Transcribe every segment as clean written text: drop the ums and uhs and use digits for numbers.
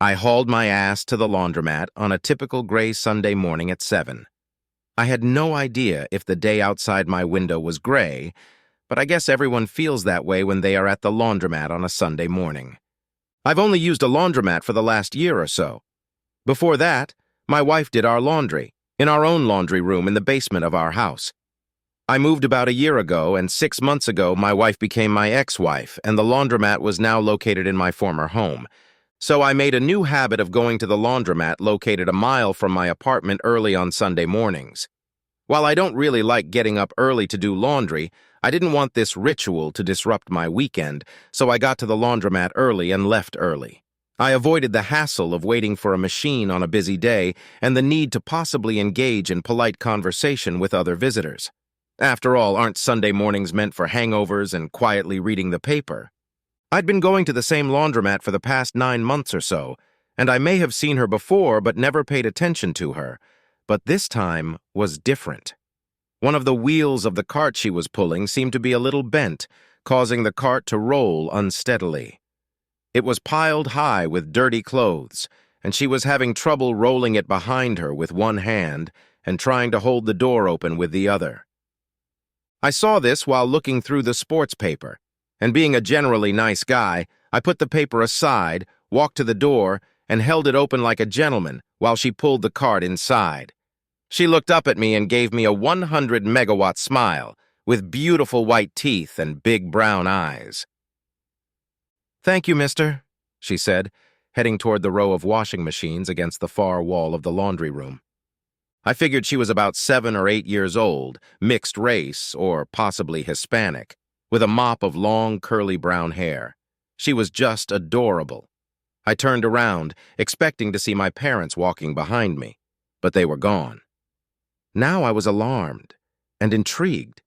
I hauled my ass to the laundromat on a typical gray Sunday morning at 7. I had no idea if the day outside my window was gray, but I guess everyone feels that way when they are at the laundromat on a Sunday morning. I've only used a laundromat for the last year or so. Before that, my wife did our laundry, in our own laundry room in the basement of our house. I moved about a year ago, and 6 months ago my wife became my ex-wife, and the laundromat was now located in my former home. So I made a new habit of going to the laundromat located a mile from my apartment early on Sunday mornings. While I don't really like getting up early to do laundry, I didn't want this ritual to disrupt my weekend, so I got to the laundromat early and left early. I avoided the hassle of waiting for a machine on a busy day and the need to possibly engage in polite conversation with other visitors. After all, aren't Sunday mornings meant for hangovers and quietly reading the paper? I'd been going to the same laundromat for the past 9 months or so, and I may have seen her before but never paid attention to her. But this time was different. One of the wheels of the cart she was pulling seemed to be a little bent, causing the cart to roll unsteadily. It was piled high with dirty clothes, and she was having trouble rolling it behind her with one hand and trying to hold the door open with the other. I saw this while looking through the sports paper, and being a generally nice guy, I put the paper aside, walked to the door, and held it open like a gentleman while she pulled the cart inside. She looked up at me and gave me a 100-megawatt smile, with beautiful white teeth and big brown eyes. "Thank you, mister," she said, heading toward the row of washing machines against the far wall of the laundry room. I figured she was about 7 or 8 years old, mixed race, or possibly Hispanic, with a mop of long, curly brown hair. She was just adorable. I turned around, expecting to see my parents walking behind me, but they were gone. Now I was alarmed and intrigued.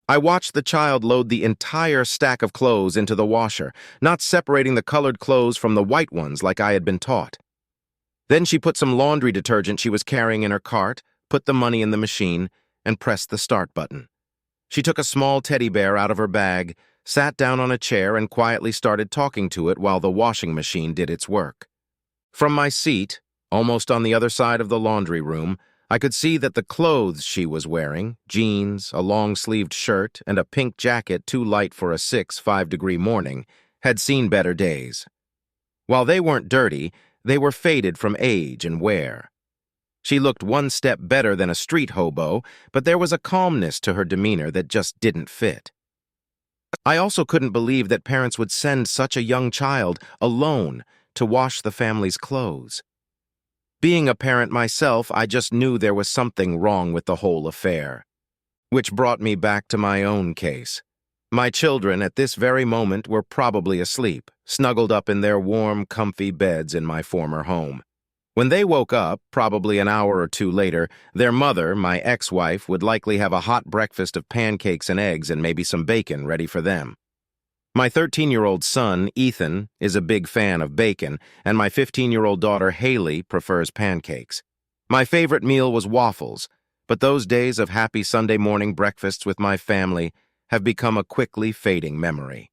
I watched the child load the entire stack of clothes into the washer, not separating the colored clothes from the white ones like I had been taught. Then she put some laundry detergent she was carrying in her cart, put the money in the machine, and pressed the start button. She took a small teddy bear out of her bag, sat down on a chair, and quietly started talking to it while the washing machine did its work. From my seat, almost on the other side of the laundry room, I could see that the clothes she was wearing, jeans, a long-sleeved shirt, and a pink jacket too light for a 5-degree morning, had seen better days. While they weren't dirty, they were faded from age and wear. She looked one step better than a street hobo, but there was a calmness to her demeanor that just didn't fit. I also couldn't believe that parents would send such a young child alone to wash the family's clothes. Being a parent myself, I just knew there was something wrong with the whole affair. Which brought me back to my own case. My children at this very moment were probably asleep, snuggled up in their warm, comfy beds in my former home. When they woke up, probably an hour or two later, their mother, my ex-wife, would likely have a hot breakfast of pancakes and eggs and maybe some bacon ready for them. My 13-year-old son, Ethan, is a big fan of bacon, and my 15-year-old daughter, Haley, prefers pancakes. My favorite meal was waffles, but those days of happy Sunday morning breakfasts with my family have become a quickly fading memory.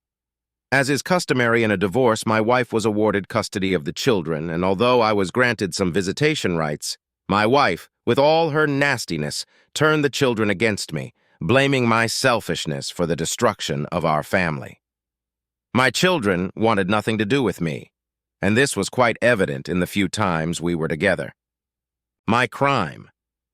As is customary in a divorce, my wife was awarded custody of the children, and although I was granted some visitation rights, my wife, with all her nastiness, turned the children against me, blaming my selfishness for the destruction of our family. My children wanted nothing to do with me, and this was quite evident in the few times we were together. My crime,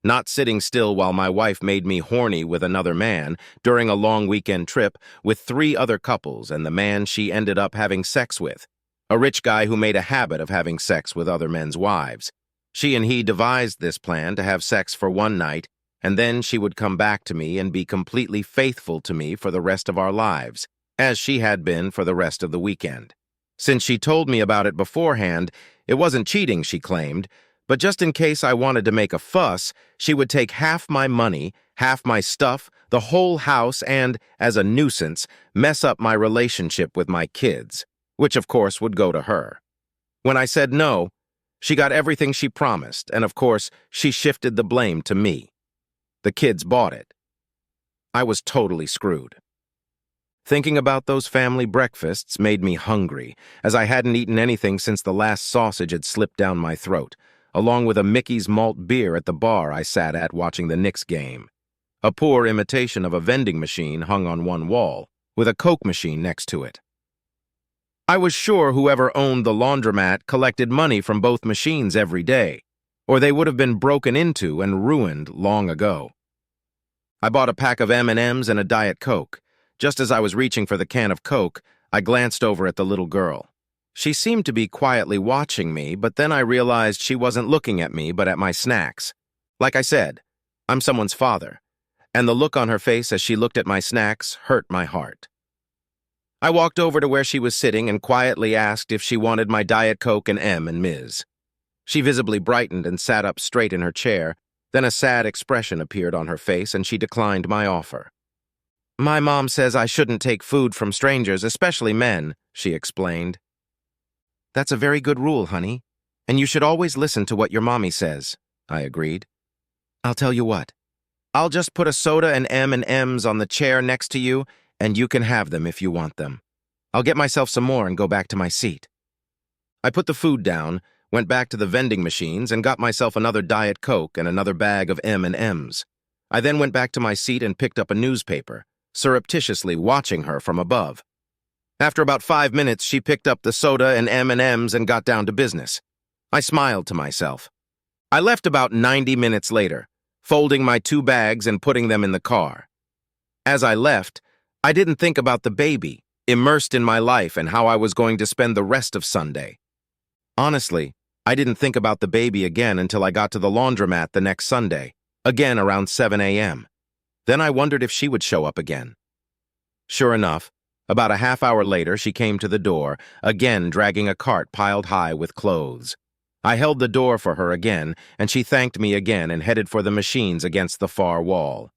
not sitting still while my wife made me horny with another man during a long weekend trip with 3 other couples and the man she ended up having sex with, a rich guy who made a habit of having sex with other men's wives. She and he devised this plan to have sex for one night, and then she would come back to me and be completely faithful to me for the rest of our lives, as she had been for the rest of the weekend. Since she told me about it beforehand, it wasn't cheating, she claimed, but just in case I wanted to make a fuss, she would take half my money, half my stuff, the whole house, and, as a nuisance, mess up my relationship with my kids, which of course would go to her. When I said no, she got everything she promised, and of course, she shifted the blame to me. The kids bought it. I was totally screwed. Thinking about those family breakfasts made me hungry, as I hadn't eaten anything since the last sausage had slipped down my throat, along with a Mickey's malt beer at the bar I sat at watching the Knicks game. A poor imitation of a vending machine hung on one wall, with a Coke machine next to it. I was sure whoever owned the laundromat collected money from both machines every day, or they would have been broken into and ruined long ago. I bought a pack of M&Ms and a Diet Coke. Just as I was reaching for the can of Coke, I glanced over at the little girl. She seemed to be quietly watching me, but then I realized she wasn't looking at me but at my snacks. Like I said, I'm someone's father, and the look on her face as she looked at my snacks hurt my heart. I walked over to where she was sitting and quietly asked if she wanted my Diet Coke and M and Ms. She visibly brightened and sat up straight in her chair, then a sad expression appeared on her face and she declined my offer. "My mom says I shouldn't take food from strangers, especially men," she explained. "That's a very good rule, honey, and you should always listen to what your mommy says," I agreed. "I'll tell you what. I'll just put a soda and M&Ms on the chair next to you, and you can have them if you want them. I'll get myself some more and go back to my seat." I put the food down, went back to the vending machines, and got myself another Diet Coke and another bag of M&Ms. I then went back to my seat and picked up a newspaper, surreptitiously watching her from above. After about 5 minutes, she picked up the soda and M&Ms and got down to business. I smiled to myself. I left about 90 minutes later, folding my 2 bags and putting them in the car. As I left, I didn't think about the baby, immersed in my life and how I was going to spend the rest of Sunday. Honestly, I didn't think about the baby again until I got to the laundromat the next Sunday, again around 7 a.m. Then I wondered if she would show up again. Sure enough, about a half hour later, she came to the door, again dragging a cart piled high with clothes. I held the door for her again, and she thanked me again and headed for the machines against the far wall.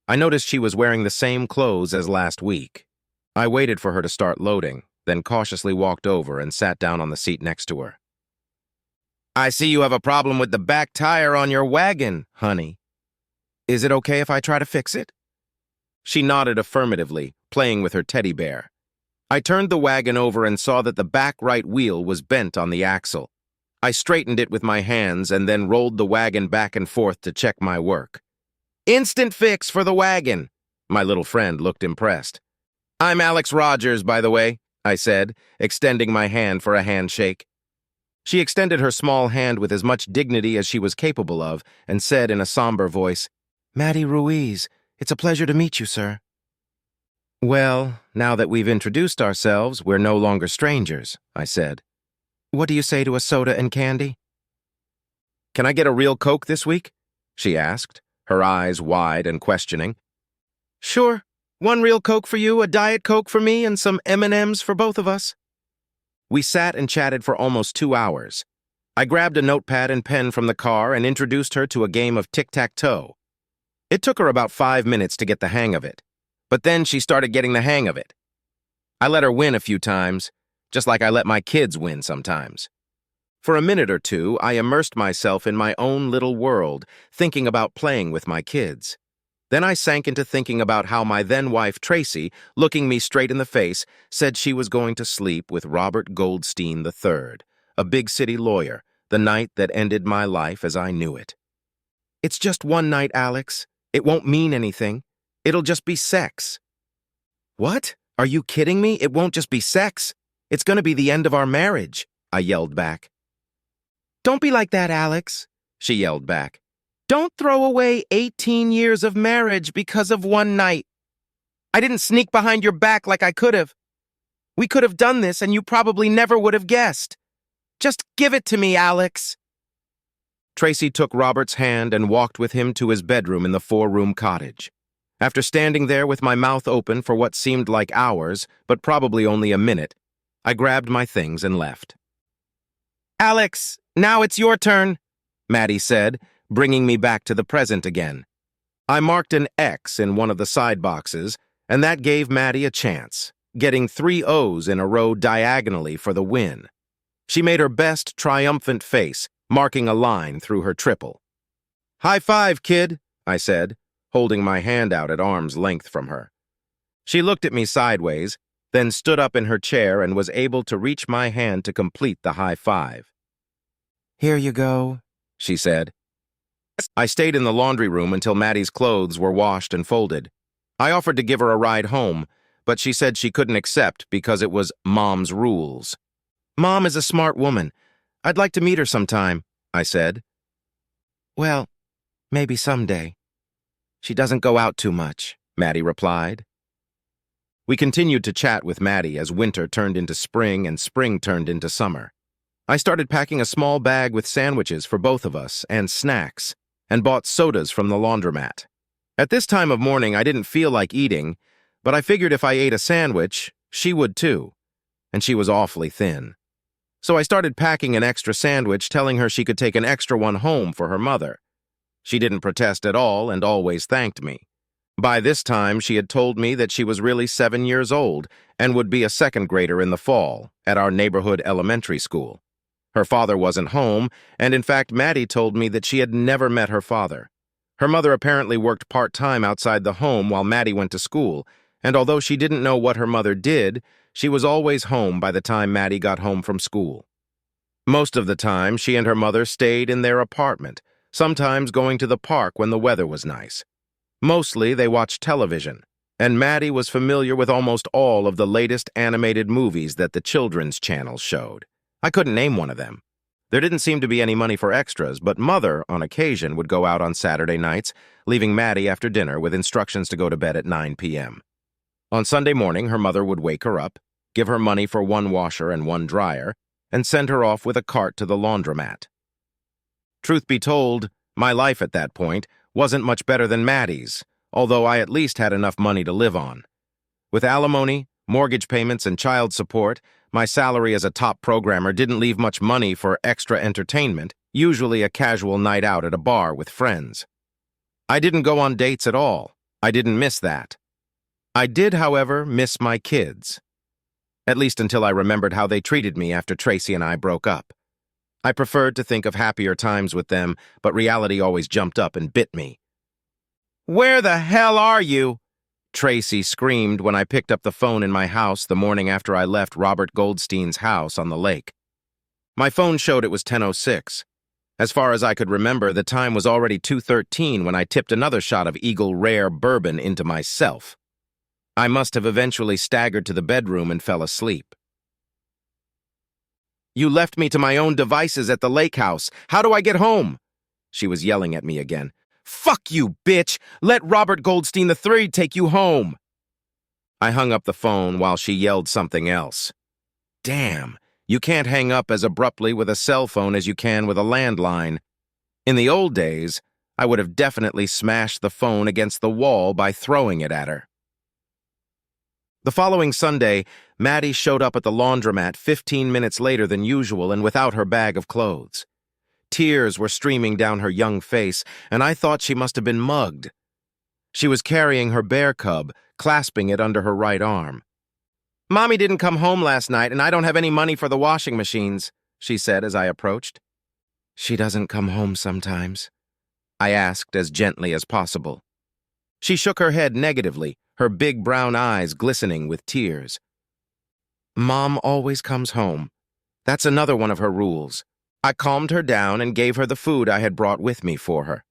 I noticed she was wearing the same clothes as last week. I waited for her to start loading, then cautiously walked over and sat down on the seat next to her. "I see you have a problem with the back tire on your wagon, honey. Is it okay if I try to fix it?" She nodded affirmatively, playing with her teddy bear. I turned the wagon over and saw that the back right wheel was bent on the axle. I straightened it with my hands and then rolled the wagon back and forth to check my work. "Instant fix for the wagon." My little friend looked impressed. "I'm Alex Rogers, by the way," I said, extending my hand for a handshake. She extended her small hand with as much dignity as she was capable of and said in a somber voice, "Maddie Ruiz, it's a pleasure to meet you, sir." "Well, now that we've introduced ourselves, we're no longer strangers," I said. "What do you say to a soda and candy?" "Can I get a real Coke this week?" she asked, her eyes wide and questioning. "Sure. 1 real Coke for you, a Diet Coke for me, and some M&Ms for both of us." We sat and chatted for almost 2 hours. I grabbed a notepad and pen from the car and introduced her to a game of tic-tac-toe. It took her about 5 minutes to get the hang of it, but then she started getting the hang of it. I let her win a few times, just like I let my kids win sometimes. For a minute or two, I immersed myself in my own little world, thinking about playing with my kids. Then I sank into thinking about how my then-wife, Tracy, looking me straight in the face, said she was going to sleep with Robert Goldstein III, a big city lawyer, the night that ended my life as I knew it. "It's just one night, Alex. It won't mean anything. It'll just be sex." "What? Are you kidding me? It won't just be sex. It's going to be the end of our marriage," I yelled back. "Don't be like that, Alex," she yelled back. "Don't throw away 18 years of marriage because of one night. I didn't sneak behind your back like I could have. We could have done this and you probably never would have guessed. Just give it to me, Alex." Tracy took Robert's hand and walked with him to his bedroom in the 4-room cottage. After standing there with my mouth open for what seemed like hours, but probably only a minute, I grabbed my things and left. "Alex, now it's your turn," Maddie said, bringing me back to the present again. I marked an X in one of the side boxes, and that gave Maddie a chance, getting 3 O's in a row diagonally for the win. She made her best triumphant face, marking a line through her triple. "High five, kid," I said, holding my hand out at arm's length from her. She looked at me sideways, then stood up in her chair and was able to reach my hand to complete the high five. "Here you go," she said. I stayed in the laundry room until Maddie's clothes were washed and folded. I offered to give her a ride home, but she said she couldn't accept because it was Mom's rules. "Mom is a smart woman. I'd like to meet her sometime," I said. "Well, maybe someday. She doesn't go out too much," Maddie replied. We continued to chat with Maddie as winter turned into spring and spring turned into summer. I started packing a small bag with sandwiches for both of us and snacks, and bought sodas from the laundromat. At this time of morning, I didn't feel like eating, but I figured if I ate a sandwich, she would too, and she was awfully thin. So I started packing an extra sandwich, telling her she could take an extra one home for her mother. She didn't protest at all and always thanked me. By this time, she had told me that she was really 7 years old and would be a second grader in the fall at our neighborhood elementary school. Her father wasn't home, and in fact, Maddie told me that she had never met her father. Her mother apparently worked part-time outside the home while Maddie went to school, and although she didn't know what her mother did, she was always home by the time Maddie got home from school. Most of the time, she and her mother stayed in their apartment, sometimes going to the park when the weather was nice. Mostly, they watched television, and Maddie was familiar with almost all of the latest animated movies that the children's channels showed. I couldn't name one of them. There didn't seem to be any money for extras, but Mother, on occasion, would go out on Saturday nights, leaving Maddie after dinner with instructions to go to bed at 9 p.m. On Sunday morning, her mother would wake her up, give her money for one washer and one dryer, and send her off with a cart to the laundromat. Truth be told, my life at that point wasn't much better than Maddie's, although I at least had enough money to live on. With alimony, mortgage payments, and child support, my salary as a top programmer didn't leave much money for extra entertainment, usually a casual night out at a bar with friends. I didn't go on dates at all. I didn't miss that. I did, however, miss my kids. At least until I remembered how they treated me after Tracy and I broke up. I preferred to think of happier times with them, but reality always jumped up and bit me. "Where the hell are you?" Tracy screamed when I picked up the phone in my house the morning after I left Robert Goldstein's house on the lake. My phone showed it was 10:06. As far as I could remember, the time was already 2:13 when I tipped another shot of Eagle Rare bourbon into myself. I must have eventually staggered to the bedroom and fell asleep. "You left me to my own devices at the lake house. How do I get home?" She was yelling at me again. "Fuck you, bitch! Let Robert Goldstein III take you home!" I hung up the phone while she yelled something else. Damn, you can't hang up as abruptly with a cell phone as you can with a landline. In the old days, I would have definitely smashed the phone against the wall by throwing it at her. The following Sunday, Maddie showed up at the laundromat 15 minutes later than usual and without her bag of clothes. Tears were streaming down her young face, and I thought she must have been mugged. She was carrying her bear cub, clasping it under her right arm. "Mommy didn't come home last night, and I don't have any money for the washing machines," she said as I approached. "She doesn't come home sometimes?" I asked as gently as possible. She shook her head negatively, her big brown eyes glistening with tears. "Mom always comes home. That's another one of her rules." I calmed her down and gave her the food I had brought with me for her.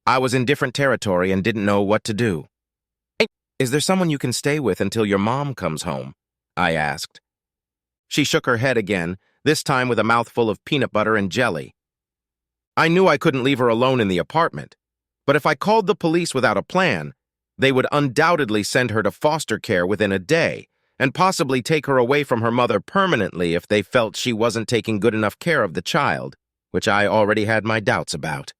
I was in different territory and didn't know what to do. "Is there someone you can stay with until your mom comes home?" I asked. She shook her head again, this time with a mouthful of peanut butter and jelly. I knew I couldn't leave her alone in the apartment, but if I called the police without a plan, they would undoubtedly send her to foster care within a day, and possibly take her away from her mother permanently if they felt she wasn't taking good enough care of the child, which I already had my doubts about.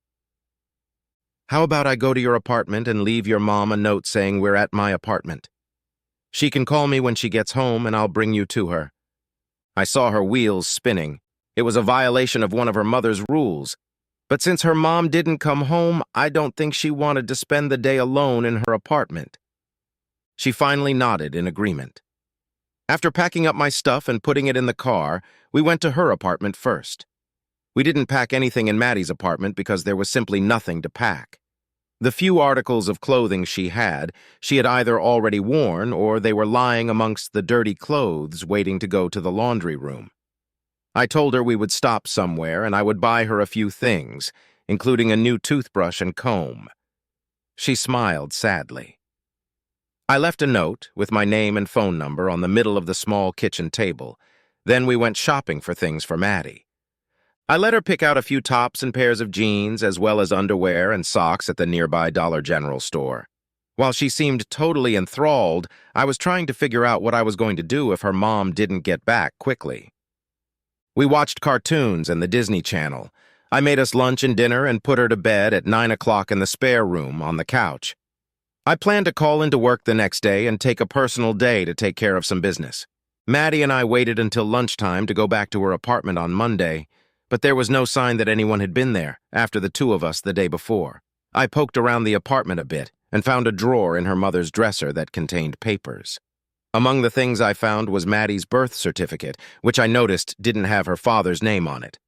"How about I go to your apartment and leave your mom a note saying we're at my apartment? She can call me when she gets home and I'll bring you to her." I saw her wheels spinning. It was a violation of one of her mother's rules, but since her mom didn't come home, I don't think she wanted to spend the day alone in her apartment. She finally nodded in agreement. After packing up my stuff and putting it in the car, we went to her apartment first. We didn't pack anything in Maddie's apartment because there was simply nothing to pack. The few articles of clothing she had either already worn or they were lying amongst the dirty clothes waiting to go to the laundry room. I told her we would stop somewhere and I would buy her a few things, including a new toothbrush and comb. She smiled sadly. I left a note with my name and phone number on the middle of the small kitchen table. Then we went shopping for things for Maddie. I let her pick out a few tops and pairs of jeans, as well as underwear and socks at the nearby Dollar General store. While she seemed totally enthralled, I was trying to figure out what I was going to do if her mom didn't get back quickly. We watched cartoons and the Disney Channel. I made us lunch and dinner and put her to bed at 9 o'clock in the spare room on the couch. I planned to call into work the next day and take a personal day to take care of some business. Maddie and I waited until lunchtime to go back to her apartment on Monday, but there was no sign that anyone had been there after the two of us the day before. I poked around the apartment a bit and found a drawer in her mother's dresser that contained papers. Among the things I found was Maddie's birth certificate, which I noticed didn't have her father's name on it.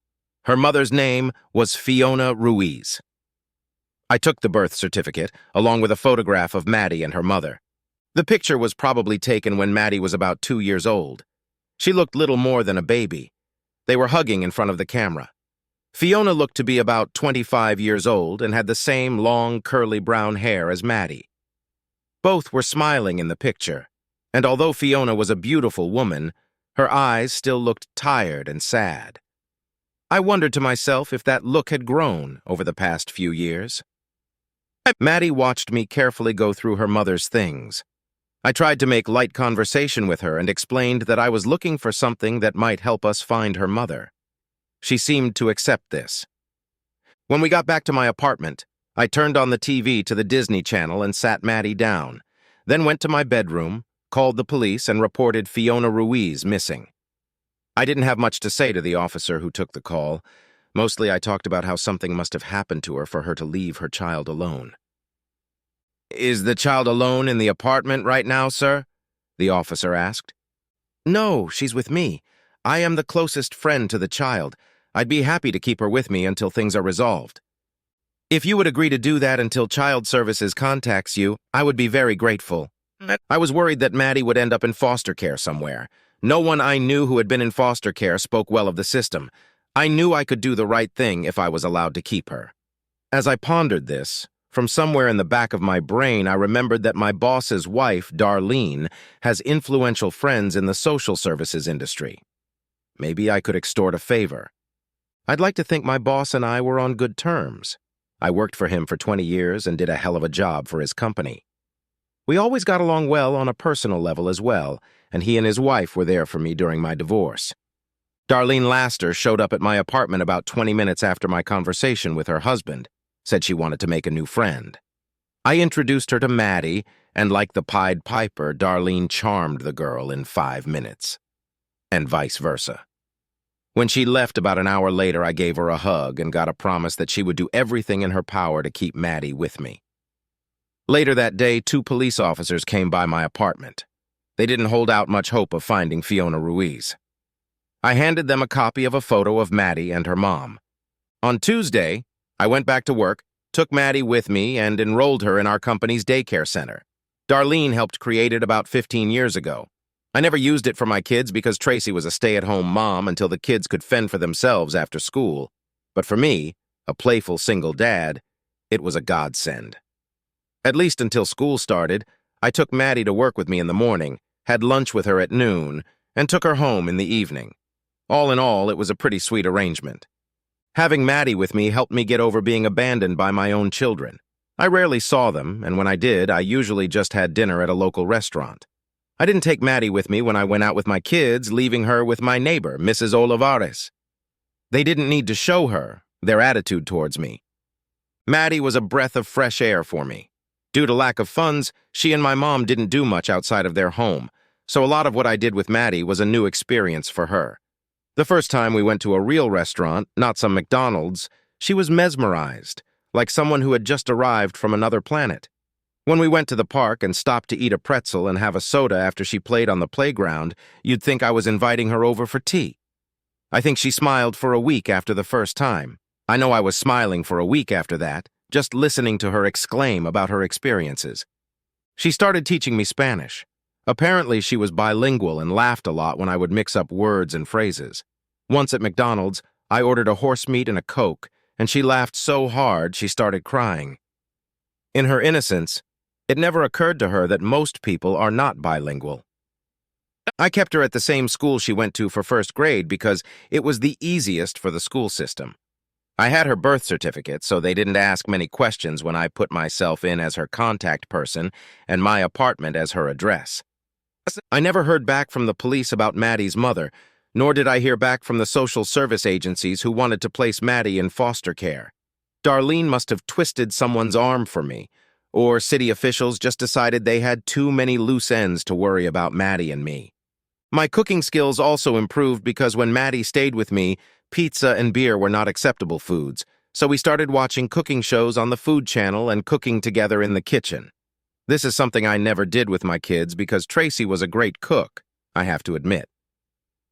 Her mother's name was Fiona Ruiz. I took the birth certificate, along with a photograph of Maddie and her mother. The picture was probably taken when Maddie was about 2 years old. She looked little more than a baby. They were hugging in front of the camera. Fiona looked to be about 25 years old and had the same long, curly brown hair as Maddie. Both were smiling in the picture, and although Fiona was a beautiful woman, her eyes still looked tired and sad. I wondered to myself if that look had grown over the past few years. Maddie watched me carefully go through her mother's things. I tried to make light conversation with her and explained that I was looking for something that might help us find her mother. She seemed to accept this. When we got back to my apartment, I turned on the TV to the Disney Channel and sat Maddie down, then went to my bedroom, called the police, and reported Fiona Ruiz missing. I didn't have much to say to the officer who took the call. Mostly I talked about how something must have happened to her for her to leave her child alone. "Is the child alone in the apartment right now, sir?" the officer asked. "No, she's with me. I am the closest friend to the child. I'd be happy to keep her with me until things are resolved. If you would agree to do that until Child Services contacts you, I would be very grateful." I was worried that Maddie would end up in foster care somewhere. No one I knew who had been in foster care spoke well of the system. I knew I could do the right thing if I was allowed to keep her. As I pondered this, from somewhere in the back of my brain, I remembered that my boss's wife, Darlene, has influential friends in the social services industry. Maybe I could extort a favor. I'd like to think my boss and I were on good terms. I worked for him for 20 years and did a hell of a job for his company. We always got along well on a personal level as well, and he and his wife were there for me during my divorce. Darlene Laster showed up at my apartment about 20 minutes after my conversation with her husband, said she wanted to make a new friend. I introduced her to Maddie, and like the Pied Piper, Darlene charmed the girl in 5 minutes. And vice versa. When she left about an hour later, I gave her a hug and got a promise that she would do everything in her power to keep Maddie with me. Later that day, 2 police officers came by my apartment. They didn't hold out much hope of finding Fiona Ruiz. I handed them a copy of a photo of Maddie and her mom. On Tuesday, I went back to work, took Maddie with me, and enrolled her in our company's daycare center. Darlene helped create it about 15 years ago. I never used it for my kids because Tracy was a stay-at-home mom until the kids could fend for themselves after school. But for me, a playful single dad, it was a godsend. At least until school started, I took Maddie to work with me in the morning, had lunch with her at noon, and took her home in the evening. All in all, it was a pretty sweet arrangement. Having Maddie with me helped me get over being abandoned by my own children. I rarely saw them, and when I did, I usually just had dinner at a local restaurant. I didn't take Maddie with me when I went out with my kids, leaving her with my neighbor, Mrs. Olivares. They didn't need to show her their attitude towards me. Maddie was a breath of fresh air for me. Due to lack of funds, she and my mom didn't do much outside of their home, so a lot of what I did with Maddie was a new experience for her. The first time we went to a real restaurant, not some McDonald's, she was mesmerized, like someone who had just arrived from another planet. When we went to the park and stopped to eat a pretzel and have a soda after she played on the playground, you'd think I was inviting her over for tea. I think she smiled for a week after the first time. I know I was smiling for a week after that, just listening to her exclaim about her experiences. She started teaching me Spanish. Apparently, she was bilingual and laughed a lot when I would mix up words and phrases. Once at McDonald's, I ordered a horse meat and a Coke, and she laughed so hard she started crying. In her innocence, it never occurred to her that most people are not bilingual. I kept her at the same school she went to for first grade because it was the easiest for the school system. I had her birth certificate, so they didn't ask many questions when I put myself in as her contact person and my apartment as her address. I never heard back from the police about Maddie's mother, nor did I hear back from the social service agencies who wanted to place Maddie in foster care. Darlene must have twisted someone's arm for me, or city officials just decided they had too many loose ends to worry about Maddie and me. My cooking skills also improved because when Maddie stayed with me, pizza and beer were not acceptable foods, so we started watching cooking shows on the Food Channel and cooking together in the kitchen. This is something I never did with my kids because Tracy was a great cook, I have to admit.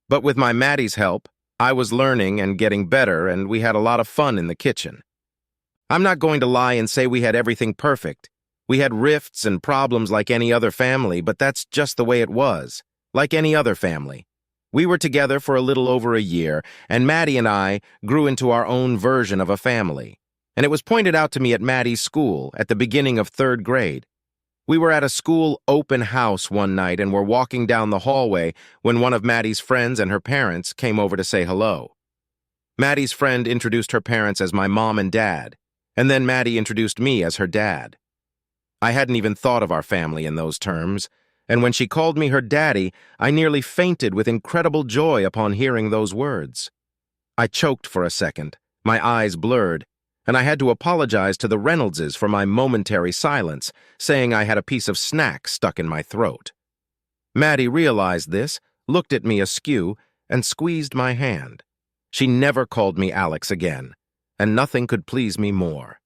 But with my Maddie's help, I was learning and getting better, and we had a lot of fun in the kitchen. I'm not going to lie and say we had everything perfect. We had rifts and problems like any other family, but that's just the way it was. Like any other family. We were together for a little over a year, and Maddie and I grew into our own version of a family. And it was pointed out to me at Maddie's school at the beginning of 3rd grade. We were at a school open house one night and were walking down the hallway when one of Maddie's friends and her parents came over to say hello. Maddie's friend introduced her parents as my mom and dad, and then Maddie introduced me as her dad. I hadn't even thought of our family in those terms, and when she called me her daddy, I nearly fainted with incredible joy upon hearing those words. I choked for a second, my eyes blurred, and I had to apologize to the Reynoldses for my momentary silence, saying I had a piece of snack stuck in my throat. Maddie realized this, looked at me askew, and squeezed my hand. She never called me Alex again, and nothing could please me more.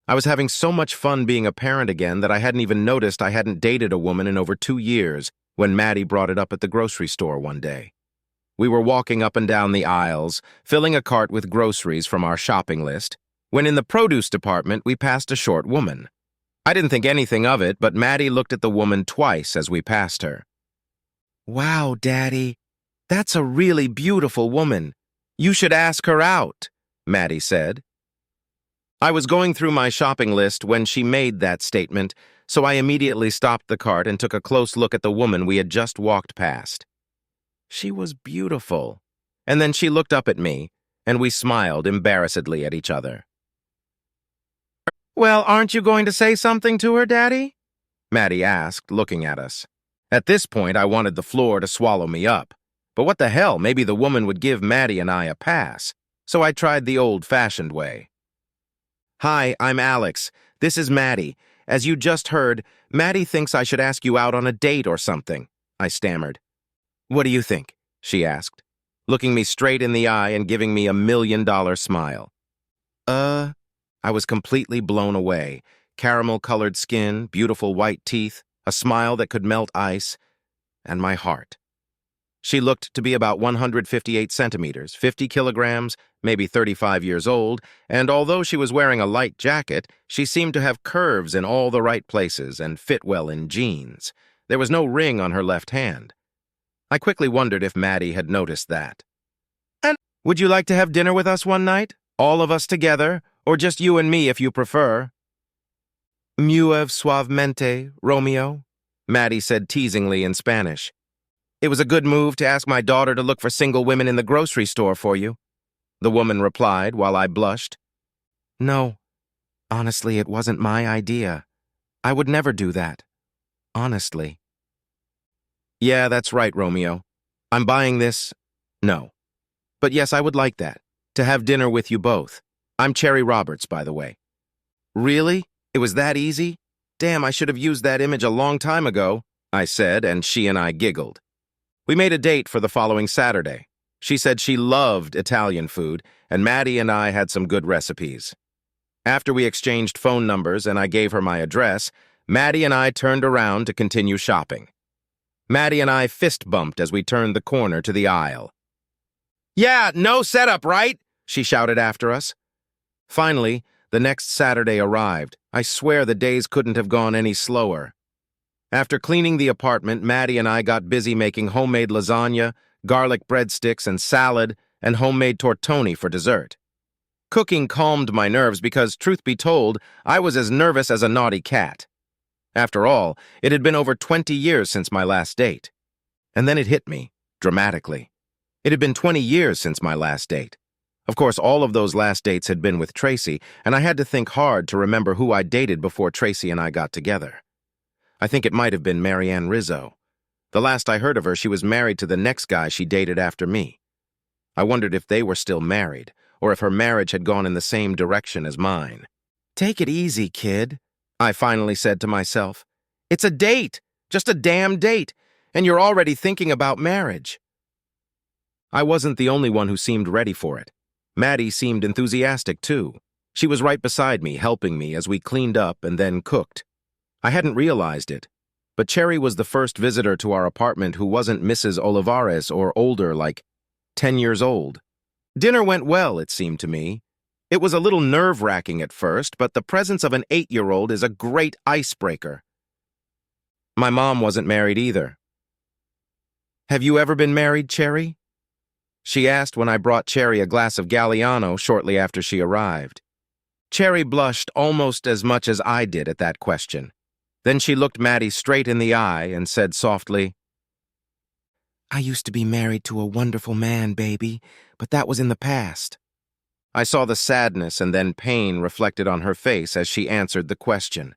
I was having so much fun being a parent again that I hadn't even noticed I hadn't dated a woman in over 2 years when Maddie brought it up at the grocery store one day. We were walking up and down the aisles, filling a cart with groceries from our shopping list, when in the produce department we passed a short woman. I didn't think anything of it, but Maddie looked at the woman twice as we passed her. "Wow, Daddy, that's a really beautiful woman. You should ask her out," Maddie said. I was going through my shopping list when she made that statement, so I immediately stopped the cart and took a close look at the woman we had just walked past. She was beautiful. And then she looked up at me, and we smiled embarrassedly at each other. "Well, aren't you going to say something to her, Daddy?" Maddie asked, looking at us. At this point, I wanted the floor to swallow me up. But what the hell, maybe the woman would give Maddie and I a pass. So I tried the old-fashioned way. "Hi, I'm Alex. This is Maddie. As you just heard, Maddie thinks I should ask you out on a date or something," I stammered. "What do you think?" she asked, looking me straight in the eye and giving me a $1 million smile. I was completely blown away. Caramel-colored skin, beautiful white teeth, a smile that could melt ice, and my heart. She looked to be about 158 centimeters, 50 kilograms, maybe 35 years old, and although she was wearing a light jacket, she seemed to have curves in all the right places and fit well in jeans. There was no ring on her left hand. I quickly wondered if Maddie had noticed that. "And would you like to have dinner with us one night? All of us together, or just you and me if you prefer?" "Mueve suavemente, Romeo," Maddie said teasingly in Spanish. "It was a good move to ask my daughter to look for single women in the grocery store for you," the woman replied while I blushed. "No, honestly, it wasn't my idea. I would never do that. Honestly." "Yeah, that's right, Romeo. I'm buying this. No. But yes, I would like that. To have dinner with you both. I'm Cherry Roberts, by the way." "Really? It was that easy? Damn, I should have used that image a long time ago," I said, and she and I giggled. We made a date for the following Saturday. She said she loved Italian food, and Maddie and I had some good recipes. After we exchanged phone numbers and I gave her my address, Maddie and I turned around to continue shopping. Maddie and I fist-bumped as we turned the corner to the aisle. "Yeah, no setup, right?" she shouted after us. Finally, the next Saturday arrived. I swear the days couldn't have gone any slower. After cleaning the apartment, Maddie and I got busy making homemade lasagna, garlic breadsticks and salad, and homemade tortoni for dessert. Cooking calmed my nerves because, truth be told, I was as nervous as a naughty cat. After all, it had been over 20 years since my last date. And then it hit me, dramatically. It had been 20 years since my last date. Of course, all of those last dates had been with Tracy, and I had to think hard to remember who I dated before Tracy and I got together. I think it might have been Marianne Rizzo. The last I heard of her, she was married to the next guy she dated after me. I wondered if they were still married, or if her marriage had gone in the same direction as mine. "Take it easy, kid," I finally said to myself. "It's a date, just a damn date, and you're already thinking about marriage." I wasn't the only one who seemed ready for it. Maddie seemed enthusiastic, too. She was right beside me, helping me as we cleaned up and then cooked. I hadn't realized it, but Cherry was the first visitor to our apartment who wasn't Mrs. Olivares or older, like 10 years old. Dinner went well, it seemed to me. It was a little nerve-wracking at first, but the presence of an 8-year-old is a great icebreaker. My mom wasn't married either. "Have you ever been married, Cherry?" she asked when I brought Cherry a glass of Galliano shortly after she arrived. Cherry blushed almost as much as I did at that question. Then she looked Maddie straight in the eye and said softly, "I used to be married to a wonderful man, baby, but that was in the past." I saw the sadness and then pain reflected on her face as she answered the question.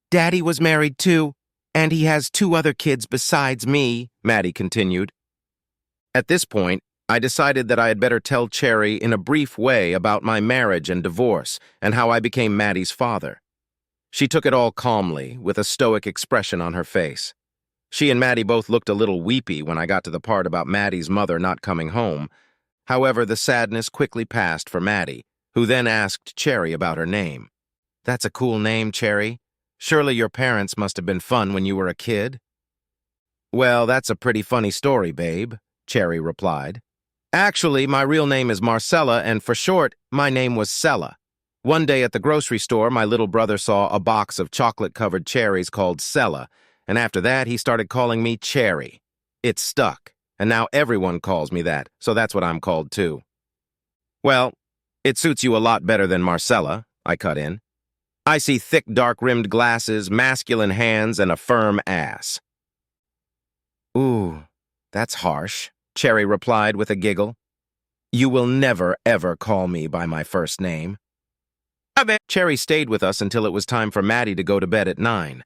"Daddy was married too, and he has 2 other kids besides me," Maddie continued. At this point, I decided that I had better tell Cherry in a brief way about my marriage and divorce and how I became Maddie's father. She took it all calmly, with a stoic expression on her face. She and Maddie both looked a little weepy when I got to the part about Maddie's mother not coming home. However, the sadness quickly passed for Maddie, who then asked Cherry about her name. "That's a cool name, Cherry. Surely your parents must have been fun when you were a kid?" "Well, that's a pretty funny story, babe," Cherry replied. "Actually, my real name is Marcella, and for short, my name was Sella. One day at the grocery store, my little brother saw a box of chocolate-covered cherries called Sella, and after that, he started calling me Cherry. It stuck, and now everyone calls me that, so that's what I'm called too." "Well, it suits you a lot better than Marcella," I cut in. "I see thick, dark-rimmed glasses, masculine hands, and a firm ass." "Ooh, that's harsh," Cherry replied with a giggle. "You will never, ever call me by my first name." Cherry stayed with us until it was time for Maddie to go to bed at 9.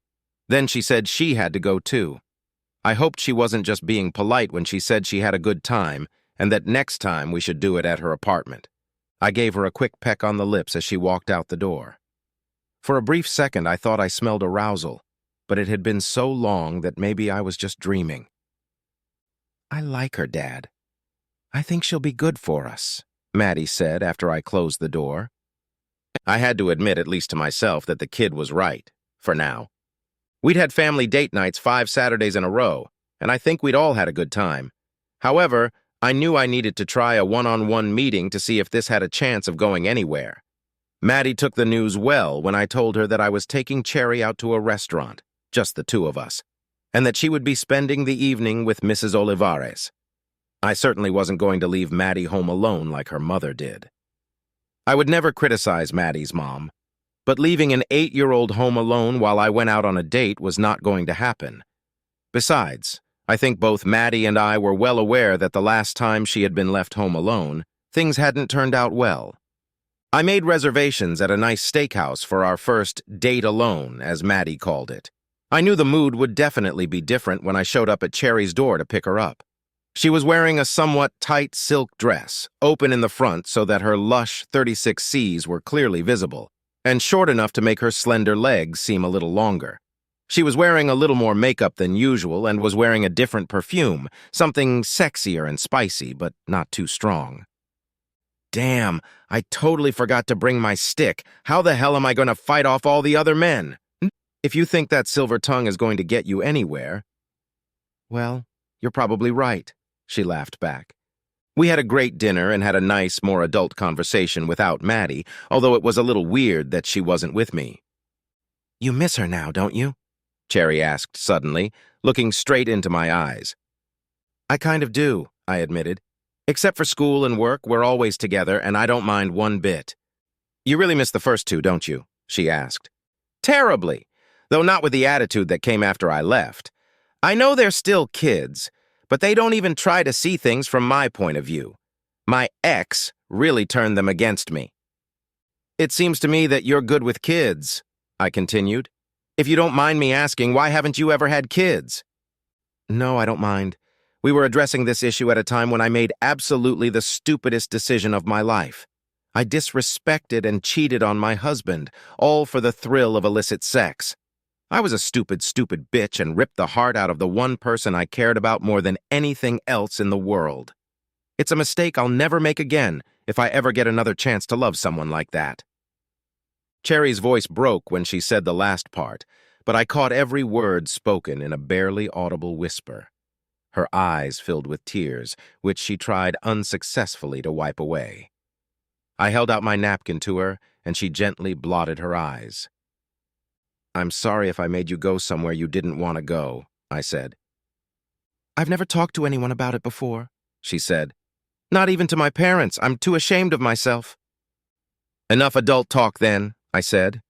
Then she said she had to go too. I hoped she wasn't just being polite when she said she had a good time and that next time we should do it at her apartment. I gave her a quick peck on the lips as she walked out the door. For a brief second, I thought I smelled arousal, but it had been so long that maybe I was just dreaming. "I like her, Dad. I think she'll be good for us," Maddie said after I closed the door. I had to admit, at least to myself, that the kid was right, for now. We'd had family date nights 5 Saturdays in a row, and I think we'd all had a good time. However, I knew I needed to try a one-on-one meeting to see if this had a chance of going anywhere. Maddie took the news well when I told her that I was taking Cherry out to a restaurant, just the 2 of us, and that she would be spending the evening with Mrs. Olivares. I certainly wasn't going to leave Maddie home alone like her mother did. I would never criticize Maddie's mom, but leaving an 8-year-old home alone while I went out on a date was not going to happen. Besides, I think both Maddie and I were well aware that the last time she had been left home alone, things hadn't turned out well. I made reservations at a nice steakhouse for our first date alone, as Maddie called it. I knew the mood would definitely be different when I showed up at Cherry's door to pick her up. She was wearing a somewhat tight silk dress, open in the front so that her lush 36Cs were clearly visible, and short enough to make her slender legs seem a little longer. She was wearing a little more makeup than usual and was wearing a different perfume, something sexier and spicy, but not too strong. Damn, I totally forgot to bring my stick. How the hell am I going to fight off all the other men? If you think that silver tongue is going to get you anywhere, well, you're probably right, she laughed back. We had a great dinner and had a nice, more adult conversation without Maddie, although it was a little weird that she wasn't with me. "You miss her now, don't you?" Cherry asked suddenly, looking straight into my eyes. "I kind of do," I admitted. "Except for school and work, we're always together, and I don't mind one bit." "You really miss the first two, don't you?" she asked. "Terribly, though not with the attitude that came after I left. I know they're still kids, but they don't even try to see things from my point of view. My ex really turned them against me." "It seems to me that you're good with kids," I continued. "If you don't mind me asking, why haven't you ever had kids?" "No, I don't mind. We were addressing this issue at a time when I made absolutely the stupidest decision of my life. I disrespected and cheated on my husband, all for the thrill of illicit sex. I was a stupid, stupid bitch and ripped the heart out of the one person I cared about more than anything else in the world. It's a mistake I'll never make again if I ever get another chance to love someone like that." Cherry's voice broke when she said the last part, but I caught every word spoken in a barely audible whisper. Her eyes filled with tears, which she tried unsuccessfully to wipe away. I held out my napkin to her, and she gently blotted her eyes. "I'm sorry if I made you go somewhere you didn't want to go," I said. "I've never talked to anyone about it before," she said. "Not even to my parents. I'm too ashamed of myself." "Enough adult talk then," I said.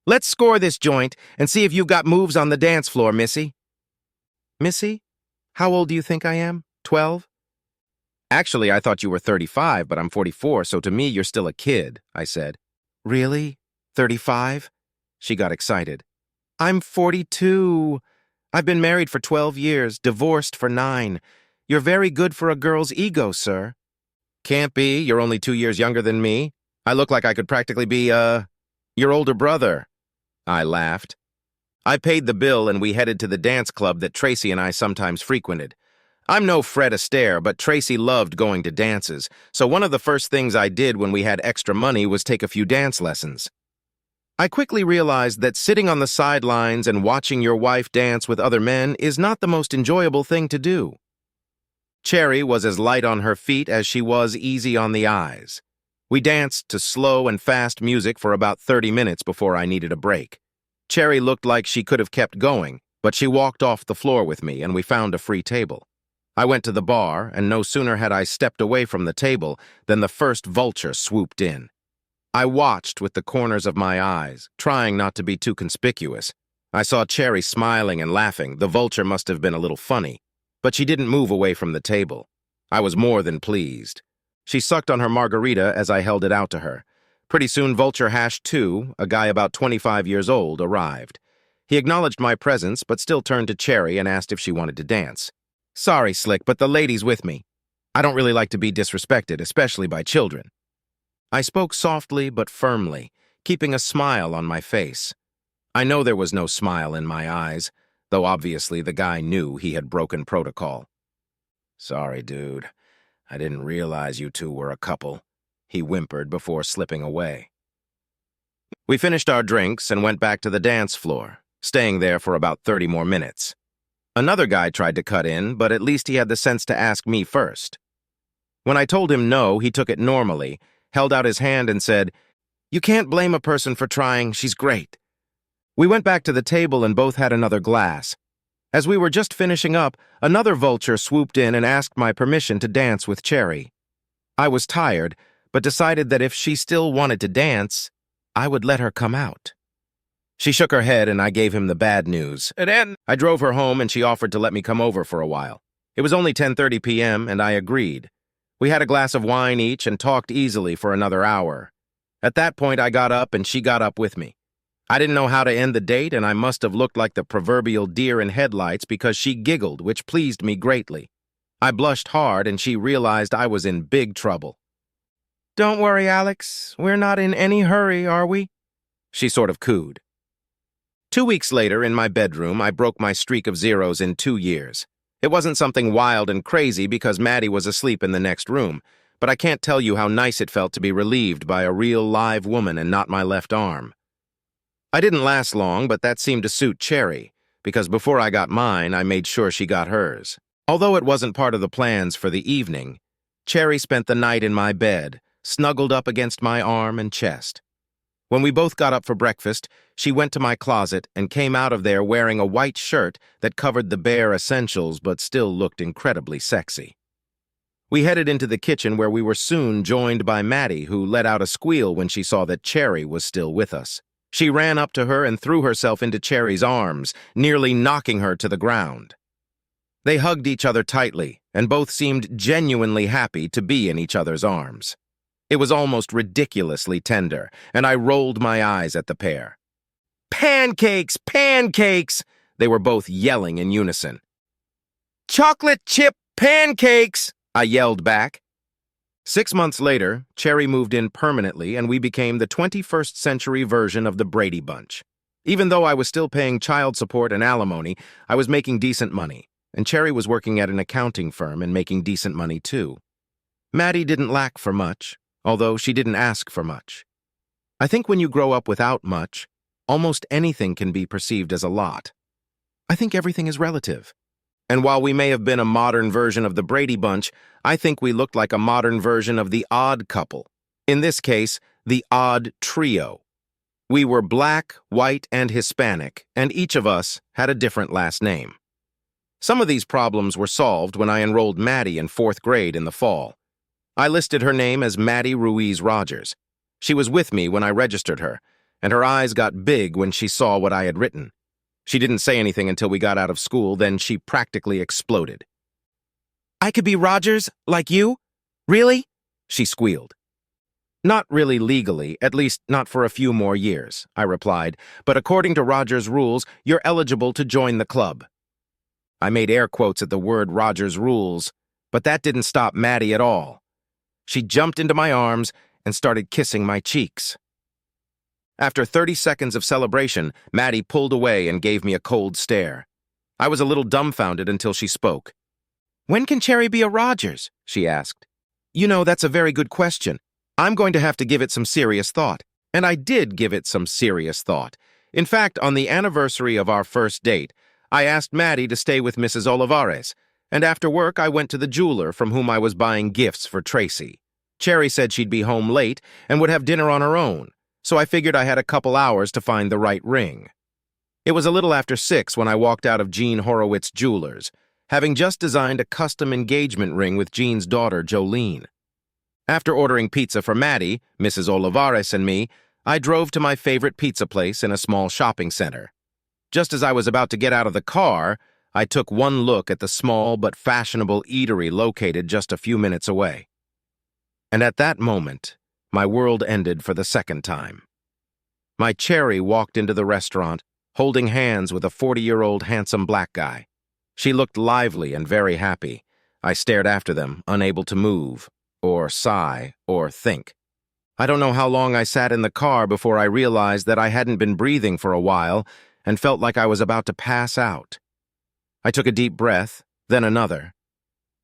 "Let's score this joint and see if you've got moves on the dance floor, Missy." "Missy? How old do you think I am? 12? "Actually, I thought you were 35, but I'm 44, so to me you're still a kid," I said. "Really? 35? She got excited. "I'm 42. I've been married for 12 years, divorced for 9. You're very good for a girl's ego, sir." "Can't be. You're only 2 years younger than me. I look like I could practically be, your older brother." I laughed. I paid the bill and we headed to the dance club that Tracy and I sometimes frequented. I'm no Fred Astaire, but Tracy loved going to dances, so one of the first things I did when we had extra money was take a few dance lessons. I quickly realized that sitting on the sidelines and watching your wife dance with other men is not the most enjoyable thing to do. Cherry was as light on her feet as she was easy on the eyes. We danced to slow and fast music for about 30 minutes before I needed a break. Cherry looked like she could have kept going, but she walked off the floor with me and we found a free table. I went to the bar, and no sooner had I stepped away from the table than the first vulture swooped in. I watched with the corners of my eyes, trying not to be too conspicuous. I saw Cherry smiling and laughing. The vulture must have been a little funny, but she didn't move away from the table. I was more than pleased. She sucked on her margarita as I held it out to her. Pretty soon Vulture Hash 2, a guy about 25 years old, arrived. He acknowledged my presence, but still turned to Cherry and asked if she wanted to dance. "Sorry, Slick, but the lady's with me. I don't really like to be disrespected, especially by children." I spoke softly but firmly, keeping a smile on my face. I know there was no smile in my eyes, though obviously the guy knew he had broken protocol. "Sorry, dude. I didn't realize you two were a couple," he whimpered before slipping away. We finished our drinks and went back to the dance floor, staying there for about 30 more minutes. Another guy tried to cut in, but at least he had the sense to ask me first. When I told him no, he took it normally, held out his hand and said, "You can't blame a person for trying, she's great." We went back to the table and both had another glass. As we were just finishing up, another vulture swooped in and asked my permission to dance with Cherry. I was tired, but decided that if she still wanted to dance, I would let her come out. She shook her head and I gave him the bad news. I drove her home and she offered to let me come over for a while. It was only 10:30 p.m. and I agreed. We had a glass of wine each and talked easily for another hour. At that point, I got up and she got up with me. I didn't know how to end the date, and I must have looked like the proverbial deer in headlights because she giggled, which pleased me greatly. I blushed hard and she realized I was in big trouble. "Don't worry, Alex. We're not in any hurry, are we?" She sort of cooed. 2 weeks later, in my bedroom, I broke my streak of zeros in 2 years. It wasn't something wild and crazy because Maddie was asleep in the next room, but I can't tell you how nice it felt to be relieved by a real live woman and not my left arm. I didn't last long, but that seemed to suit Cherry, because before I got mine, I made sure she got hers. Although it wasn't part of the plans for the evening, Cherry spent the night in my bed, snuggled up against my arm and chest. When we both got up for breakfast, she went to my closet and came out of there wearing a white shirt that covered the bare essentials but still looked incredibly sexy. We headed into the kitchen where we were soon joined by Maddie, who let out a squeal when she saw that Cherry was still with us. She ran up to her and threw herself into Cherry's arms, nearly knocking her to the ground. They hugged each other tightly, and both seemed genuinely happy to be in each other's arms. It was almost ridiculously tender, and I rolled my eyes at the pair. "Pancakes! Pancakes!" They were both yelling in unison. "Chocolate chip pancakes!" I yelled back. 6 months later, Cherry moved in permanently, and we became the 21st century version of the Brady Bunch. Even though I was still paying child support and alimony, I was making decent money, and Cherry was working at an accounting firm and making decent money too. Maddie didn't lack for much, although she didn't ask for much. I think when you grow up without much, almost anything can be perceived as a lot. I think everything is relative. And while we may have been a modern version of the Brady Bunch, I think we looked like a modern version of the Odd Couple. In this case, the Odd Trio. We were black, white, and Hispanic, and each of us had a different last name. Some of these problems were solved when I enrolled Maddie in 4th grade in the fall. I listed her name as Maddie Ruiz Rogers. She was with me when I registered her, and her eyes got big when she saw what I had written. She didn't say anything until we got out of school, then she practically exploded. "I could be Rogers, like you? Really?" she squealed. "Not really legally, at least not for a few more years," I replied, "but according to Rogers' rules, you're eligible to join the club." I made air quotes at the word Rogers' rules, but that didn't stop Maddie at all. She jumped into my arms and started kissing my cheeks. After 30 seconds of celebration, Maddie pulled away and gave me a cold stare. I was a little dumbfounded until she spoke. "When can Cherry be a Rogers?" she asked. "You know, that's a very good question. I'm going to have to give it some serious thought." And I did give it some serious thought. In fact, on the anniversary of our first date, I asked Maddie to stay with Mrs. Olivares, and after work I went to the jeweler from whom I was buying gifts for Tracy. Cherry said she'd be home late and would have dinner on her own, so I figured I had a couple hours to find the right ring. It was a little after 6 when I walked out of Jean Horowitz Jewelers, having just designed a custom engagement ring with Jean's daughter, Jolene. After ordering pizza for Maddie, Mrs. Olivares, and me, I drove to my favorite pizza place in a small shopping center. Just as I was about to get out of the car, I took one look at the small but fashionable eatery located just a few minutes away. And at that moment, my world ended for the second time. My Cherry walked into the restaurant, holding hands with a 40-year-old handsome black guy. She looked lively and very happy. I stared after them, unable to move, or sigh, or think. I don't know how long I sat in the car before I realized that I hadn't been breathing for a while and felt like I was about to pass out. I took a deep breath, then another.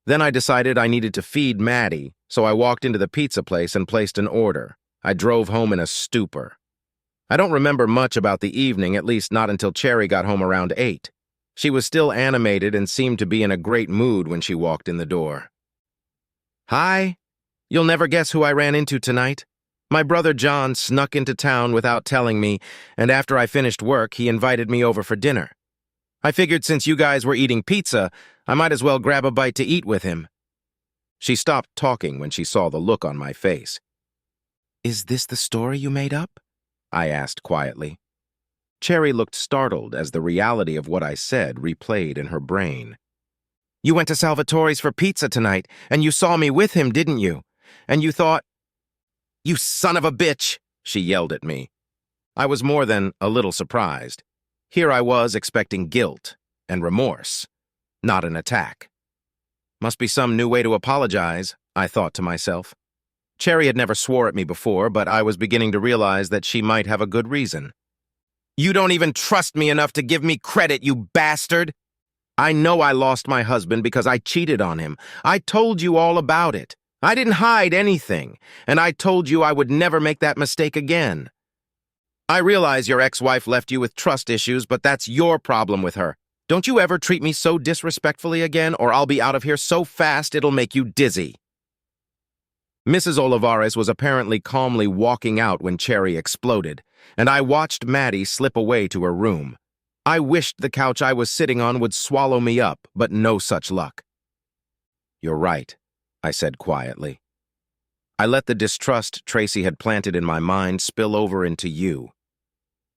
Then I decided I needed to feed Maddie, so I walked into the pizza place and placed an order. I drove home in a stupor. I don't remember much about the evening, at least not until Cherry got home around 8. She was still animated and seemed to be in a great mood when she walked in the door. "Hi. You'll never guess who I ran into tonight. My brother John snuck into town without telling me, and after I finished work, he invited me over for dinner. I figured since you guys were eating pizza, I might as well grab a bite to eat with him." She stopped talking when she saw the look on my face. "Is this the story you made up?" I asked quietly. Cherry looked startled as the reality of what I said replayed in her brain. "You went to Salvatore's for pizza tonight, and you saw me with him, didn't you? And you thought—" "You son of a bitch!" she yelled at me. I was more than a little surprised. Here I was expecting guilt and remorse, not an attack. Must be some new way to apologize, I thought to myself. Cherry had never swore at me before, but I was beginning to realize that she might have a good reason. "You don't even trust me enough to give me credit, you bastard! I know I lost my husband because I cheated on him. I told you all about it. I didn't hide anything, and I told you I would never make that mistake again. I realize your ex-wife left you with trust issues, but that's your problem with her. Don't you ever treat me so disrespectfully again, or I'll be out of here so fast it'll make you dizzy." Mrs. Olivares was apparently calmly walking out when Cherry exploded, and I watched Maddie slip away to her room. I wished the couch I was sitting on would swallow me up, but no such luck. "You're right," I said quietly. "I let the distrust Tracy had planted in my mind spill over into you.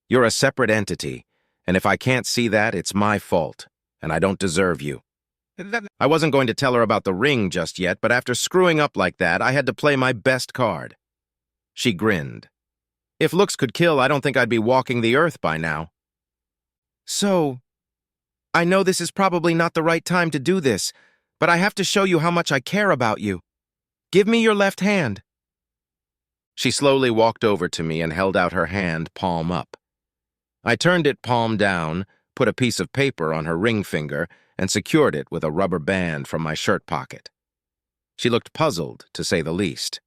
You're a separate entity, and if I can't see that, it's my fault, and I don't deserve you." I wasn't going to tell her about the ring just yet, but after screwing up like that, I had to play my best card. She grinned. "If looks could kill, I don't think I'd be walking the earth by now." "So, I know this is probably not the right time to do this, but I have to show you how much I care about you. Give me your left hand." She slowly walked over to me and held out her hand, palm up. I turned it palm down, put a piece of paper on her ring finger, and secured it with a rubber band from my shirt pocket. She looked puzzled, to say the least.